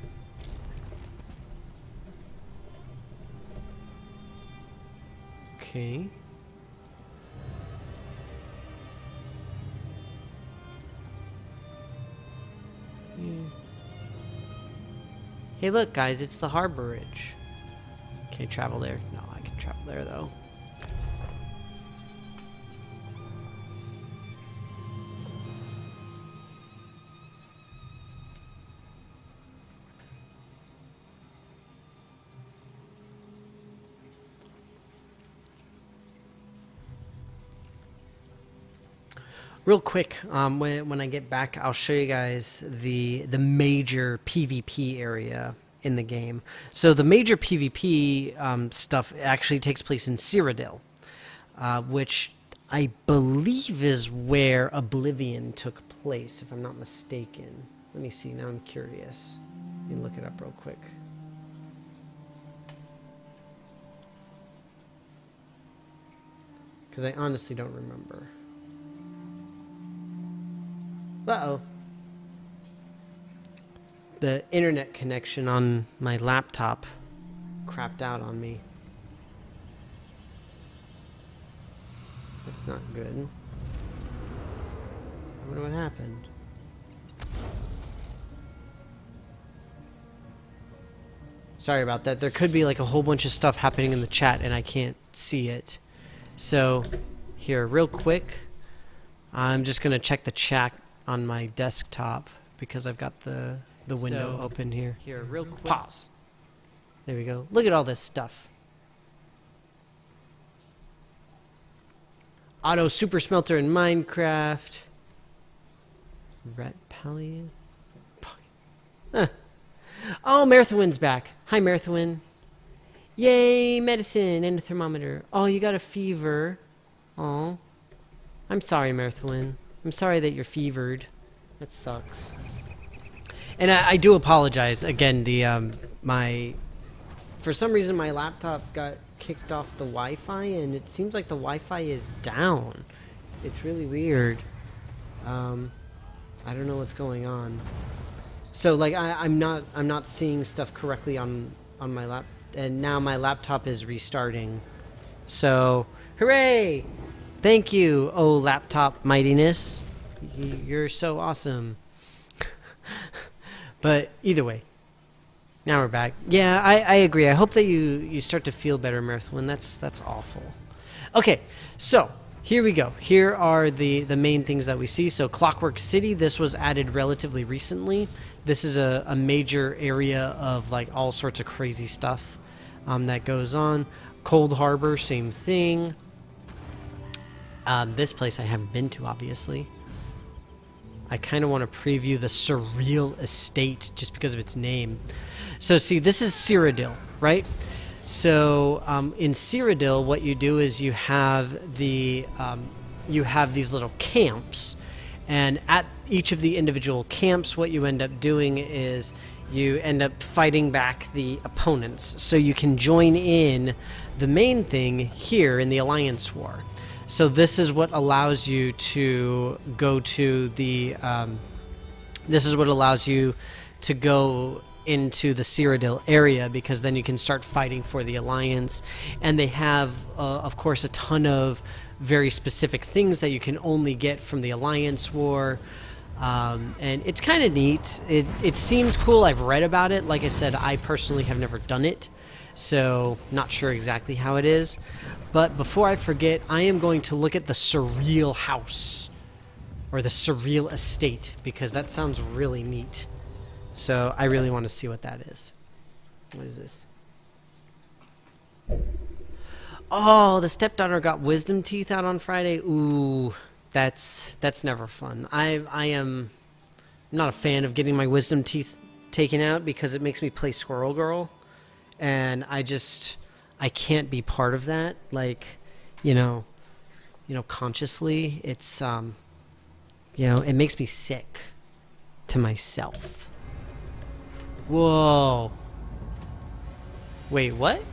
Okay. Hey, look, guys, it's the Harborage. Can I travel there? No, I can travel there, though. Real quick, when I get back, I'll show you guys the major PvP area in the game. So the major PvP stuff actually takes place in Cyrodiil, which I believe is where Oblivion took place, if I'm not mistaken. Let me see, now I'm curious. Let me look it up real quick. Because I honestly don't remember. Uh-oh. The internet connection on my laptop crapped out on me. That's not good. I wonder what happened. Sorry about that. There could be like a whole bunch of stuff happening in the chat and I can't see it. So, here, real quick, I'm just going to check the chat on my desktop because I've got the window open here. Here, real quick. Pause. There we go. Look at all this stuff. Auto Super Smelter in Minecraft. Rat Pallion. Oh, Marathwin's back. Hi, Marathwin. Yay, medicine and a thermometer. Oh, you got a fever. Oh. I'm sorry, Marathwin. I'm sorry that you're fevered. That sucks. And I do apologize. Again, for some reason my laptop got kicked off the Wi-Fi and it seems like the Wi-Fi is down. It's really weird. I don't know what's going on. So like I'm not seeing stuff correctly on my lap, and now my laptop is restarting. So, hooray! Thank you, oh laptop mightiness. You're so awesome. But either way, now we're back. Yeah, I agree. I hope that you start to feel better, Marathon. That's awful. Okay, so here we go. Here are the main things that we see. So Clockwork City, this was added relatively recently. This is a major area of like all sorts of crazy stuff that goes on. Cold Harbor, same thing. This place I haven't been to, obviously. I kind of want to preview the Surreal Estate just because of its name. So see, this is Cyrodiil, right? So in Cyrodiil, what you do is you have these little camps, and at each of the individual camps, what you end up doing is you end up fighting back the opponents. So you can join in the main thing here in the Alliance War. So this is what allows you to go to the. This is what allows you to go into the Cyrodiil area, because then you can start fighting for the Alliance, and they have, of course, a ton of very specific things that you can only get from the Alliance War. And it's kind of neat. It seems cool. I've read about it. Like I said, I personally have never done it, so not sure exactly how it is. But before I forget, I am going to look at the Surreal House, or the Surreal Estate, because that sounds really neat. So I really want to see what that is. What is this? Oh, the stepdaughter got wisdom teeth out on Friday. Ooh. That's never fun. I'm not a fan of getting my wisdom teeth taken out because it makes me play Squirrel Girl, and I can't be part of that. Like, consciously, it's it makes me sick to myself. Whoa. Wait, what?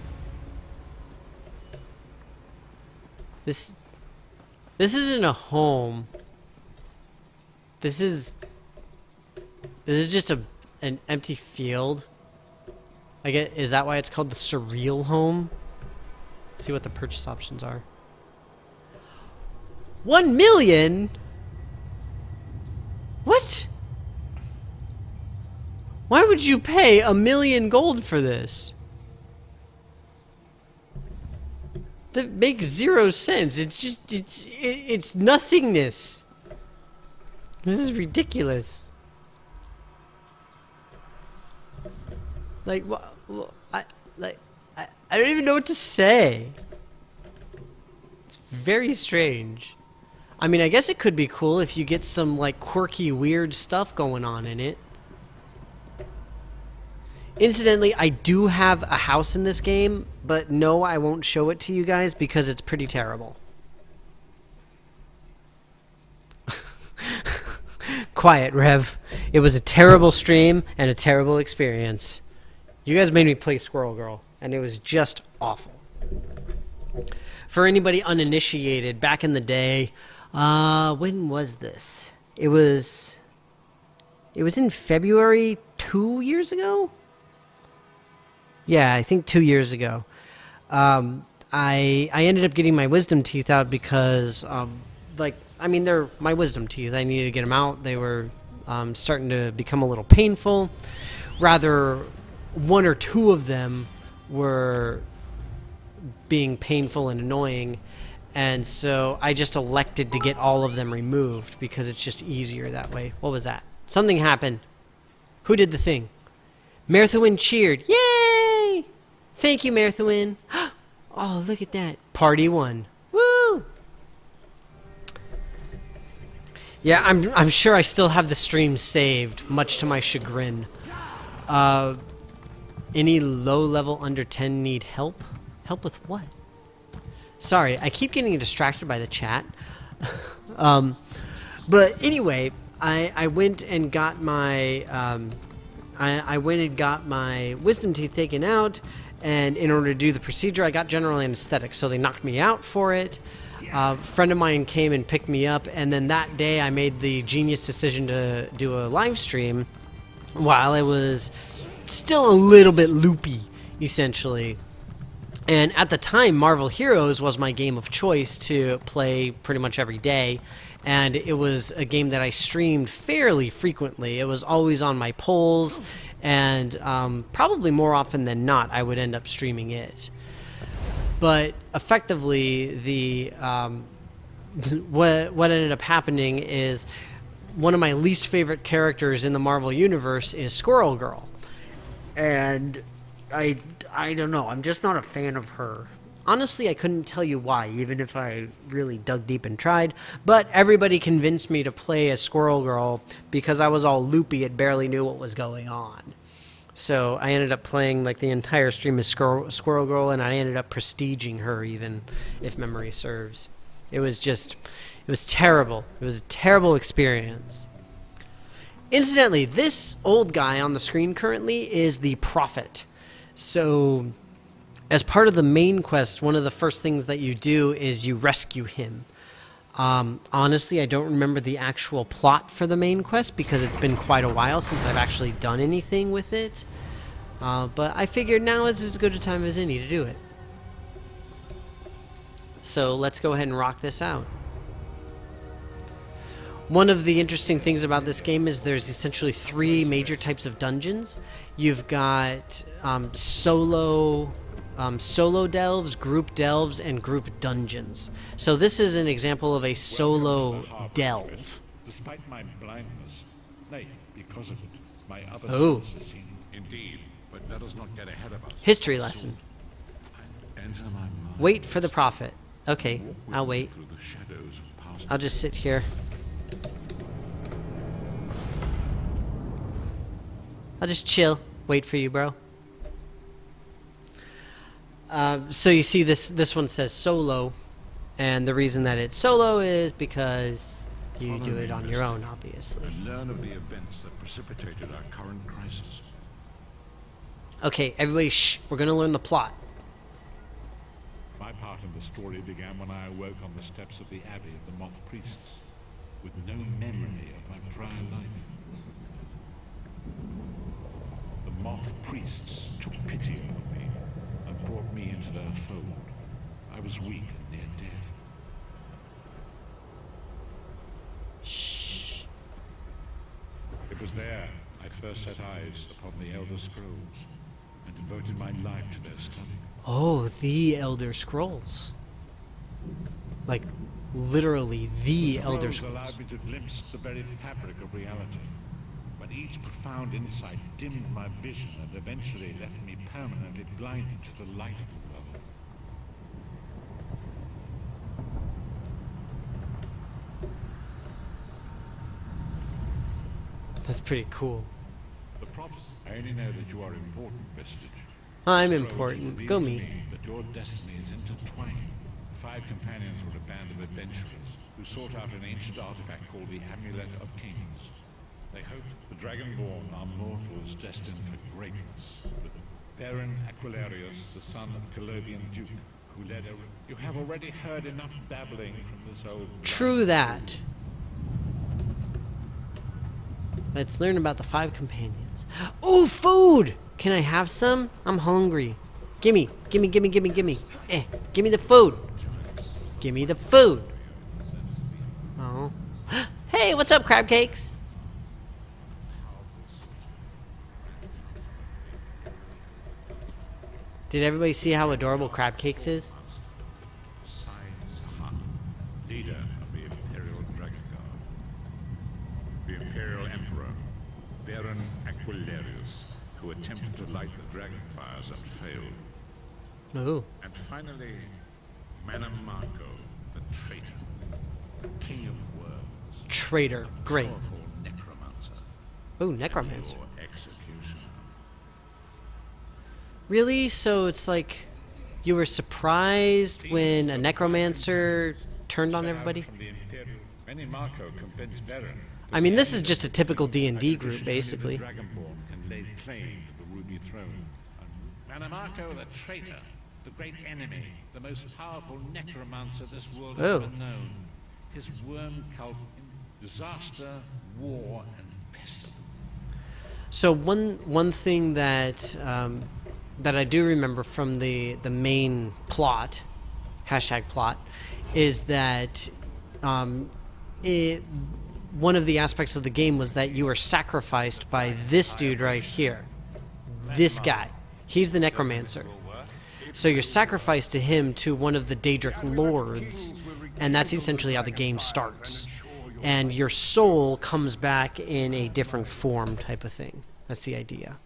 This isn't a home. This is just an empty field. I get. Is that why it's called the Surreal Home? Let's see what the purchase options are. 1 million? What? Why would you pay 1 million gold for this? That makes zero sense. It's just, it's nothingness. This is ridiculous. Like, I don't even know what to say. It's very strange. I mean, I guess it could be cool if you get some, like, quirky, weird stuff going on in it. Incidentally, I do have a house in this game, but no, I won't show it to you guys because it's pretty terrible. Quiet, Rev. It was a terrible stream and a terrible experience. You guys made me play Squirrel Girl, and it was just awful. For anybody uninitiated, back in the day, when was this? It was in February 2 years ago? Yeah, I think 2 years ago. I ended up getting my wisdom teeth out because, they're my wisdom teeth. I needed to get them out. They were starting to become a little painful. Rather, one or two of them were being painful and annoying. And so I just elected to get all of them removed because it's just easier that way. What was that? Something happened. Who did the thing? Merthwin cheered. Yay! Thank you, Merthwin. Oh, look at that. Party won. Woo! Yeah, I'm sure I still have the stream saved, much to my chagrin. Any low level under 10 need help? Help with what? Sorry, I keep getting distracted by the chat. But anyway, I went and got my I went and got my wisdom teeth taken out, and in order to do the procedure, I got general anesthetic, so they knocked me out for it. A friend of mine came and picked me up, and then that day I made the genius decision to do a live stream while I was still a little bit loopy, essentially. And at the time, Marvel Heroes was my game of choice to play pretty much every day. And it was a game that I streamed fairly frequently. It was always on my polls, and probably more often than not, I would end up streaming it. But effectively, the what ended up happening is one of my least favorite characters in the Marvel Universe is Squirrel Girl. And I don't know, I'm just not a fan of her. Honestly, I couldn't tell you why, even if I really dug deep and tried. But everybody convinced me to play as Squirrel Girl because I was all loopy and barely knew what was going on. So I ended up playing like the entire stream as Squirrel Girl, and I ended up prestiging her, even if memory serves. It was terrible. It was a terrible experience. Incidentally, this old guy on the screen currently is the Prophet. So as part of the main quest, one of the first things that you do is you rescue him. Honestly, I don't remember the actual plot for the main quest because it's been quite a while since I've actually done anything with it. But I figured now is as good a time as any to do it. So let's go ahead and rock this out. One of the interesting things about this game is there's essentially 3 major types of dungeons. You've got solo delves, group delves, and group dungeons. So this is an example of a solo delve. Despite my blindness, nay, because of it, my other Oh. senses seem Indeed, but let us not get ahead of us. History lesson. Enter my mind. Wait for the Prophet. Okay, I'll wait. Through the shadows of past. I'll just sit here. I'll just chill. Wait for you, bro. So you see this one says solo, and the reason that it's solo is because you do it on your own, obviously. And learn of the events that precipitated our current crisis. Okay, everybody shh, we're gonna learn the plot. my part in the story began when I awoke on the steps of the Abbey of the Moth Priests, with no memory of my prior life. The Moth Priests took pity on me and brought me into their fold. I was weak and near death. Shh. It was there I first set eyes upon the Elder Scrolls and devoted my life to their study. Oh, the Elder Scrolls. Like, literally the Elder Scrolls Scrolls. allowed me to glimpse the very fabric of reality, but each profound insight dimmed my vision and eventually left me permanently blinded to the light of the world. That's pretty cool. The prophecy. I only know that you are important, Vestige. I'm Scrolls important. reveal Go to me. That your destiny is intertwined. 5 companions were a band of adventurers who sought out an ancient artifact called the Amulet of Kings. They hoped the Dragonborn are mortals destined for greatness. But Baron Aquilarius, the son of Colovian Duke, who led a... You have already heard enough babbling from this old... True that. Let's learn about the 5 companions. Ooh, food! Can I have some? I'm hungry. Gimme, gimme, gimme, gimme, gimme. Gimme the food. Gimme the food. Oh. Hey, what's up, crab cakes? Did everybody see how adorable crab cakes is? leader of the Imperial Dragon Guard. The Imperial Emperor, Baron Aquilarius, who attempted to light the dragon fires and failed. Oh. And finally, Manamarco, the traitor, the king of worms. Traitor. Great. Powerful necromancer. Oh, necromancer. Your executioner. Really? So it's like you were surprised when a necromancer turned on everybody? From the Imperial, Manamarco convinced Baron. I mean, this is just a typical D&D group, basically. The Dragonborn can lay claim to the Ruby Throne. Manamarco, the traitor, the great enemy, the most powerful necromancer this world has Oh. ever known. His worm cult, disaster, war, and pestilence. So one thing that that I do remember from the main plot, #plot, is that one of the aspects of the game was that you were sacrificed by this dude right here. This guy. He's the necromancer. So you're sacrificed to him to one of the Daedric lords, and that's essentially how the game starts. And your soul comes back in a different form type of thing. That's the idea.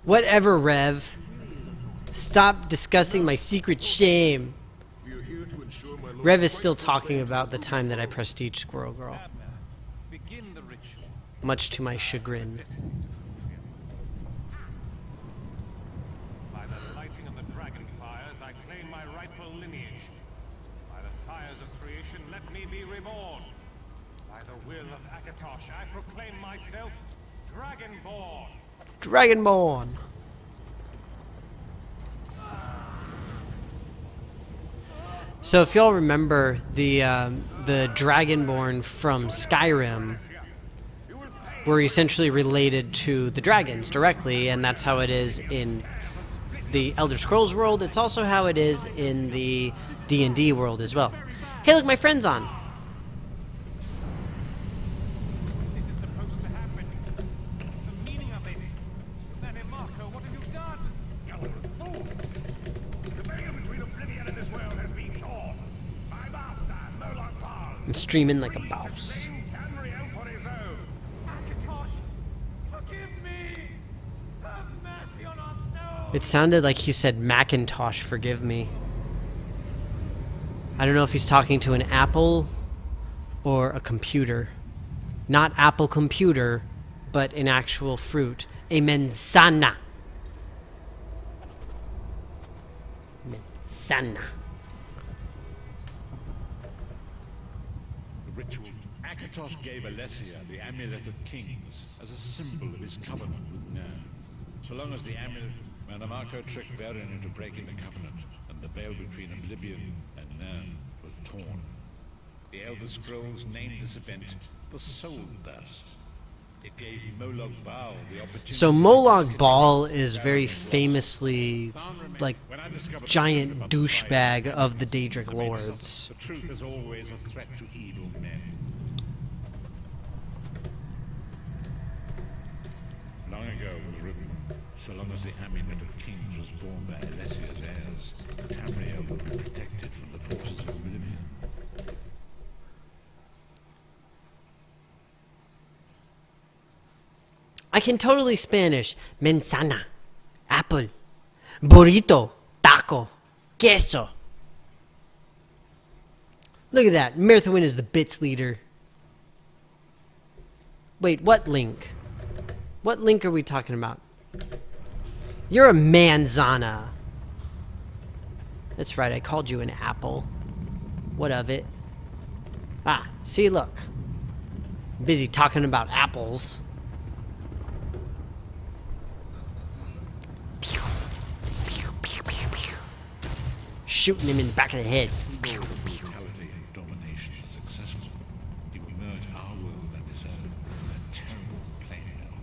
Whatever, Rev. Stop discussing my secret shame. We are here to ensure my Rev is still talking about the time that I prestige Squirrel Girl. Begin the ritual. Much to my chagrin. By the lighting of the dragon fires, I claim my rightful lineage. By the fires of creation, let me be reborn. By the will of Akatosh, I proclaim myself Dragonborn. Dragonborn. So if y'all remember the Dragonborn from Skyrim were essentially related to the dragons directly, and that's how it is in the Elder Scrolls world. It's also how it is in the D&D world as well. Hey, look, my friend's on. This isn't supposed to happen. What's the meaning of this? Manny Marco, what have you done? You fool! The barrier between oblivion and this world has been torn. My master, Moloch Baal, I'm streaming like a boss. claimed Tamriel for his own. Akatosh, forgive me. Have mercy on our souls. It sounded like he said Macintosh, forgive me. I don't know if he's talking to an apple or a computer. Not apple computer, but an actual fruit. A manzana. Manzana. The ritual. Akatosh gave Alessia the Amulet of Kings as a symbol of his covenant with Nern. So long as the amulet, Manamarco tricked Varen into breaking the covenant, and the veil between Oblivion and Nern was torn. The Elder Scrolls named this event the Soul Dust. It gave Moloch Baal the opportunity. So Moloch Baal is very famously like When I discovered the giant truth about the douchebag of the Daedric I made Lords. The truth is always a threat to evil men. Long ago it was written, so long as the Amulet of Kings was borne by Alessia's heirs, Tamriel would be protected from the forces of Oblivion. I can totally Spanish. Manzana. Apple. Burrito. Taco. Queso. Look at that. Mirthwin is the bits leader. Wait, what Link? What Link are we talking about? You're a manzana. That's right, I called you an apple. What of it? Ah, see, look. Busy talking about apples. Pew, pew, pew, pew, pew. Shooting him in the back of the head. Pew, pew. Brutality and domination is successful. He will merge our world and his own in a terrible plain hell.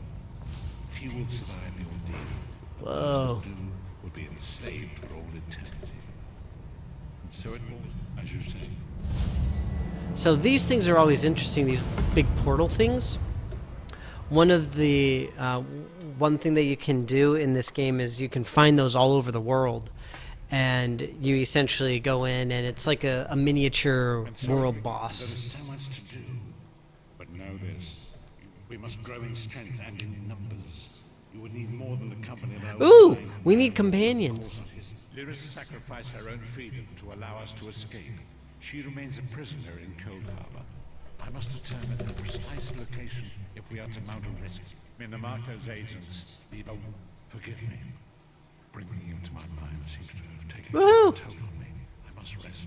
Few will survive the ordeal. Whoa. Those who do will be enslaved for all eternity. And so it will, as you say. So these things are always interesting, these big portal things. One of the, one thing that you can do in this game is you can find those all over the world. And you essentially go in and it's like a miniature And so world there boss. is so much to do. But know this. We must grow in strength and in numbers. You would need more than the company of our Ooh, own we need companions. Lyris sacrificed her own freedom to allow us to escape. She remains a prisoner in Cold Harbor. I must determine her precise location if we are to mount a risk. Minamarco's agents leave a... Forgive me. Bringing you to my mind seems to have taken a Woohoo! toll on me. I must rest.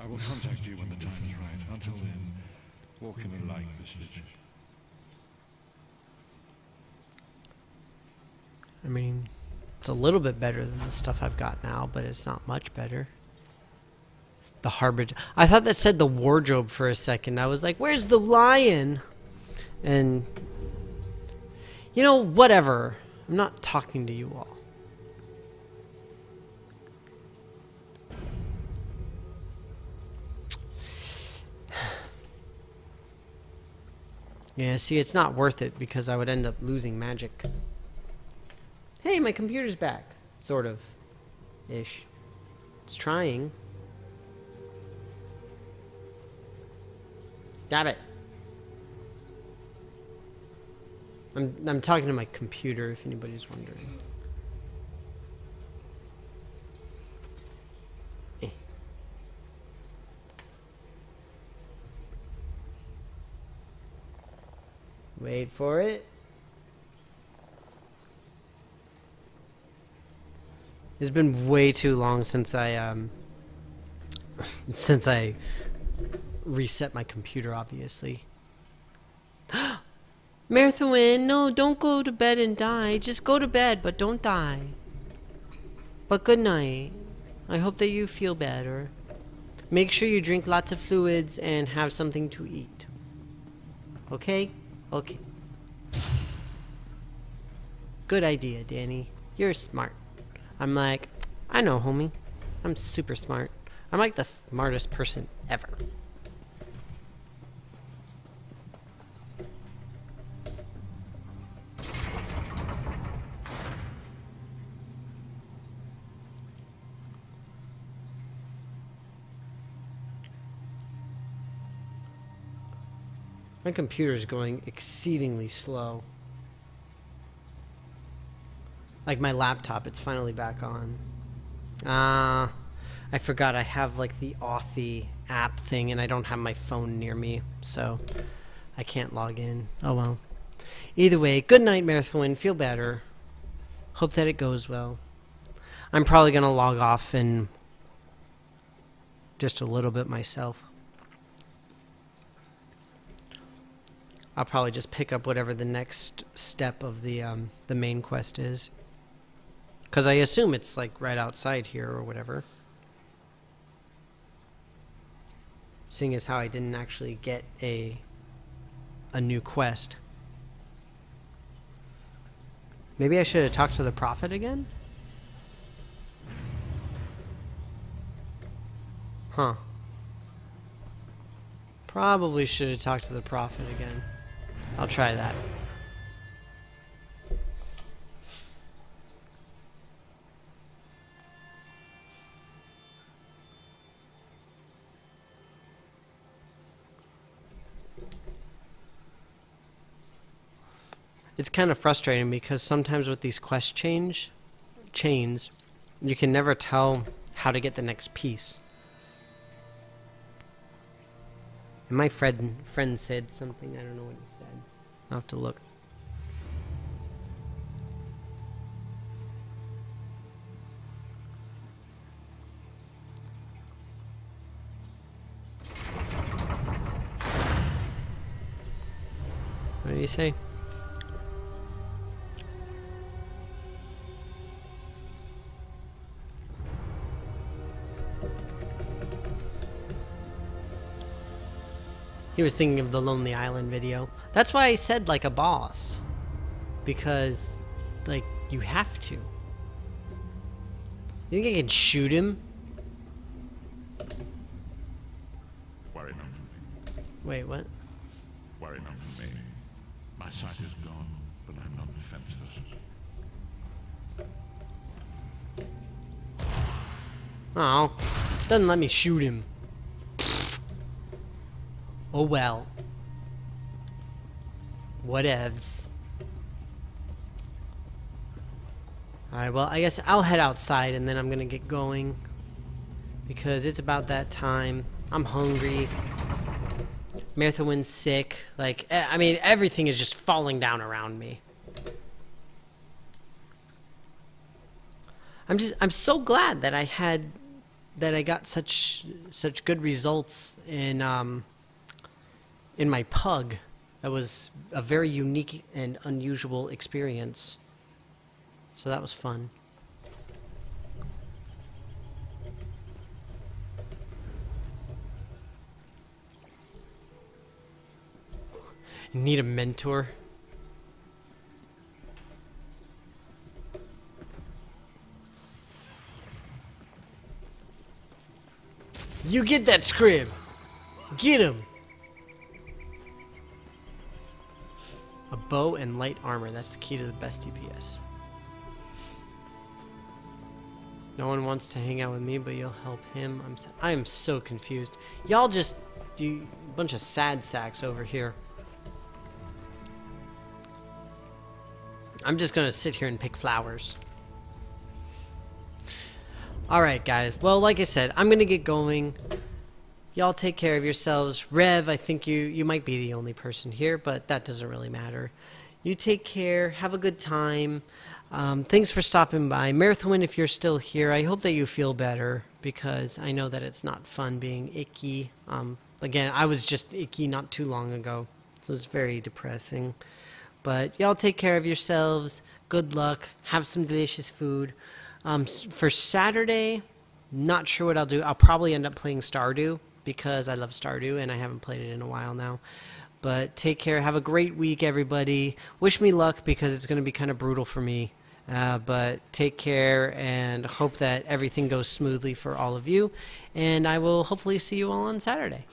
I will contact you when the time is right. Until then, walk in the light, Miss Fitch. I mean, it's a little bit better than the stuff I've got now, but it's not much better. The Harbinger. I thought that said the wardrobe for a second. I was like, where's the lion? And, you know, whatever. I'm not talking to you all. Yeah, see, it's not worth it because I would end up losing magic. Hey, my computer's back. Sort of. Ish. It's trying. Stop it. I'm talking to my computer, if anybody's wondering. Eh. Wait for it. It's been way too long since I reset my computer, obviously. Marathon, no, don't go to bed and die. Just go to bed, but don't die. But good night. I hope that you feel better. Make sure you drink lots of fluids and have something to eat. Okay? Okay. Good idea, Danny. You're smart. I'm like, I know, homie. I'm super smart. I'm like the smartest person ever. My computer's going exceedingly slow. Like my laptop, it's finally back on. I forgot I have like the Authy app thing and I don't have my phone near me, so I can't log in. Oh well. Either way, good night, Marathon. Feel better. Hope that it goes well. I'm probably going to log off in just a little bit myself. I'll probably just pick up whatever the next step of the main quest is. Because I assume it's like right outside here or whatever. Seeing as how I didn't actually get a new quest. Maybe I should have talked to the prophet again? Huh. Probably should have talked to the prophet again. I'll try that. It's kind of frustrating because sometimes with these quest chains, you can never tell how to get the next piece. And my friend said something, I don't know what he said. I'll have to look. What did he say? He was thinking of the Lonely Island video. That's why I said like a boss. Because, like, you have to. You think I can shoot him? Worry not for me. Wait, what? Worry not for me. My sight is gone, but I'm not defenseless. Oh, doesn't let me shoot him. Oh well. Whatevs. Alright, well, I guess I'll head outside and then I'm gonna get going. Because it's about that time. I'm hungry. Marathon's sick. Like, I mean, everything is just falling down around me. I'm so glad that I got such good results in my pug. That was a very unique and unusual experience. So that was fun. Need a mentor? You get that scrib! Get him! A bow and light armor. That's the key to the best DPS. No one wants to hang out with me, but you'll help him. I am so confused. Y'all just do a bunch of sad sacks over here. I'm just gonna sit here and pick flowers. Alright guys, well like I said, I'm gonna get going. Y'all take care of yourselves. Rev, I think you might be the only person here, but that doesn't really matter. You take care, have a good time. Thanks for stopping by. Marathon, if you're still here, I hope that you feel better, because I know that it's not fun being icky. Again, I was just icky not too long ago, so it's very depressing. But y'all take care of yourselves. Good luck. Have some delicious food. For Saturday, not sure what I'll do. I'll probably end up playing Stardew, because I love Stardew and I haven't played it in a while now. But take care. Have a great week, everybody. Wish me luck, because it's going to be kind of brutal for me. But take care, and hope that everything goes smoothly for all of you. And I will hopefully see you all on Saturday.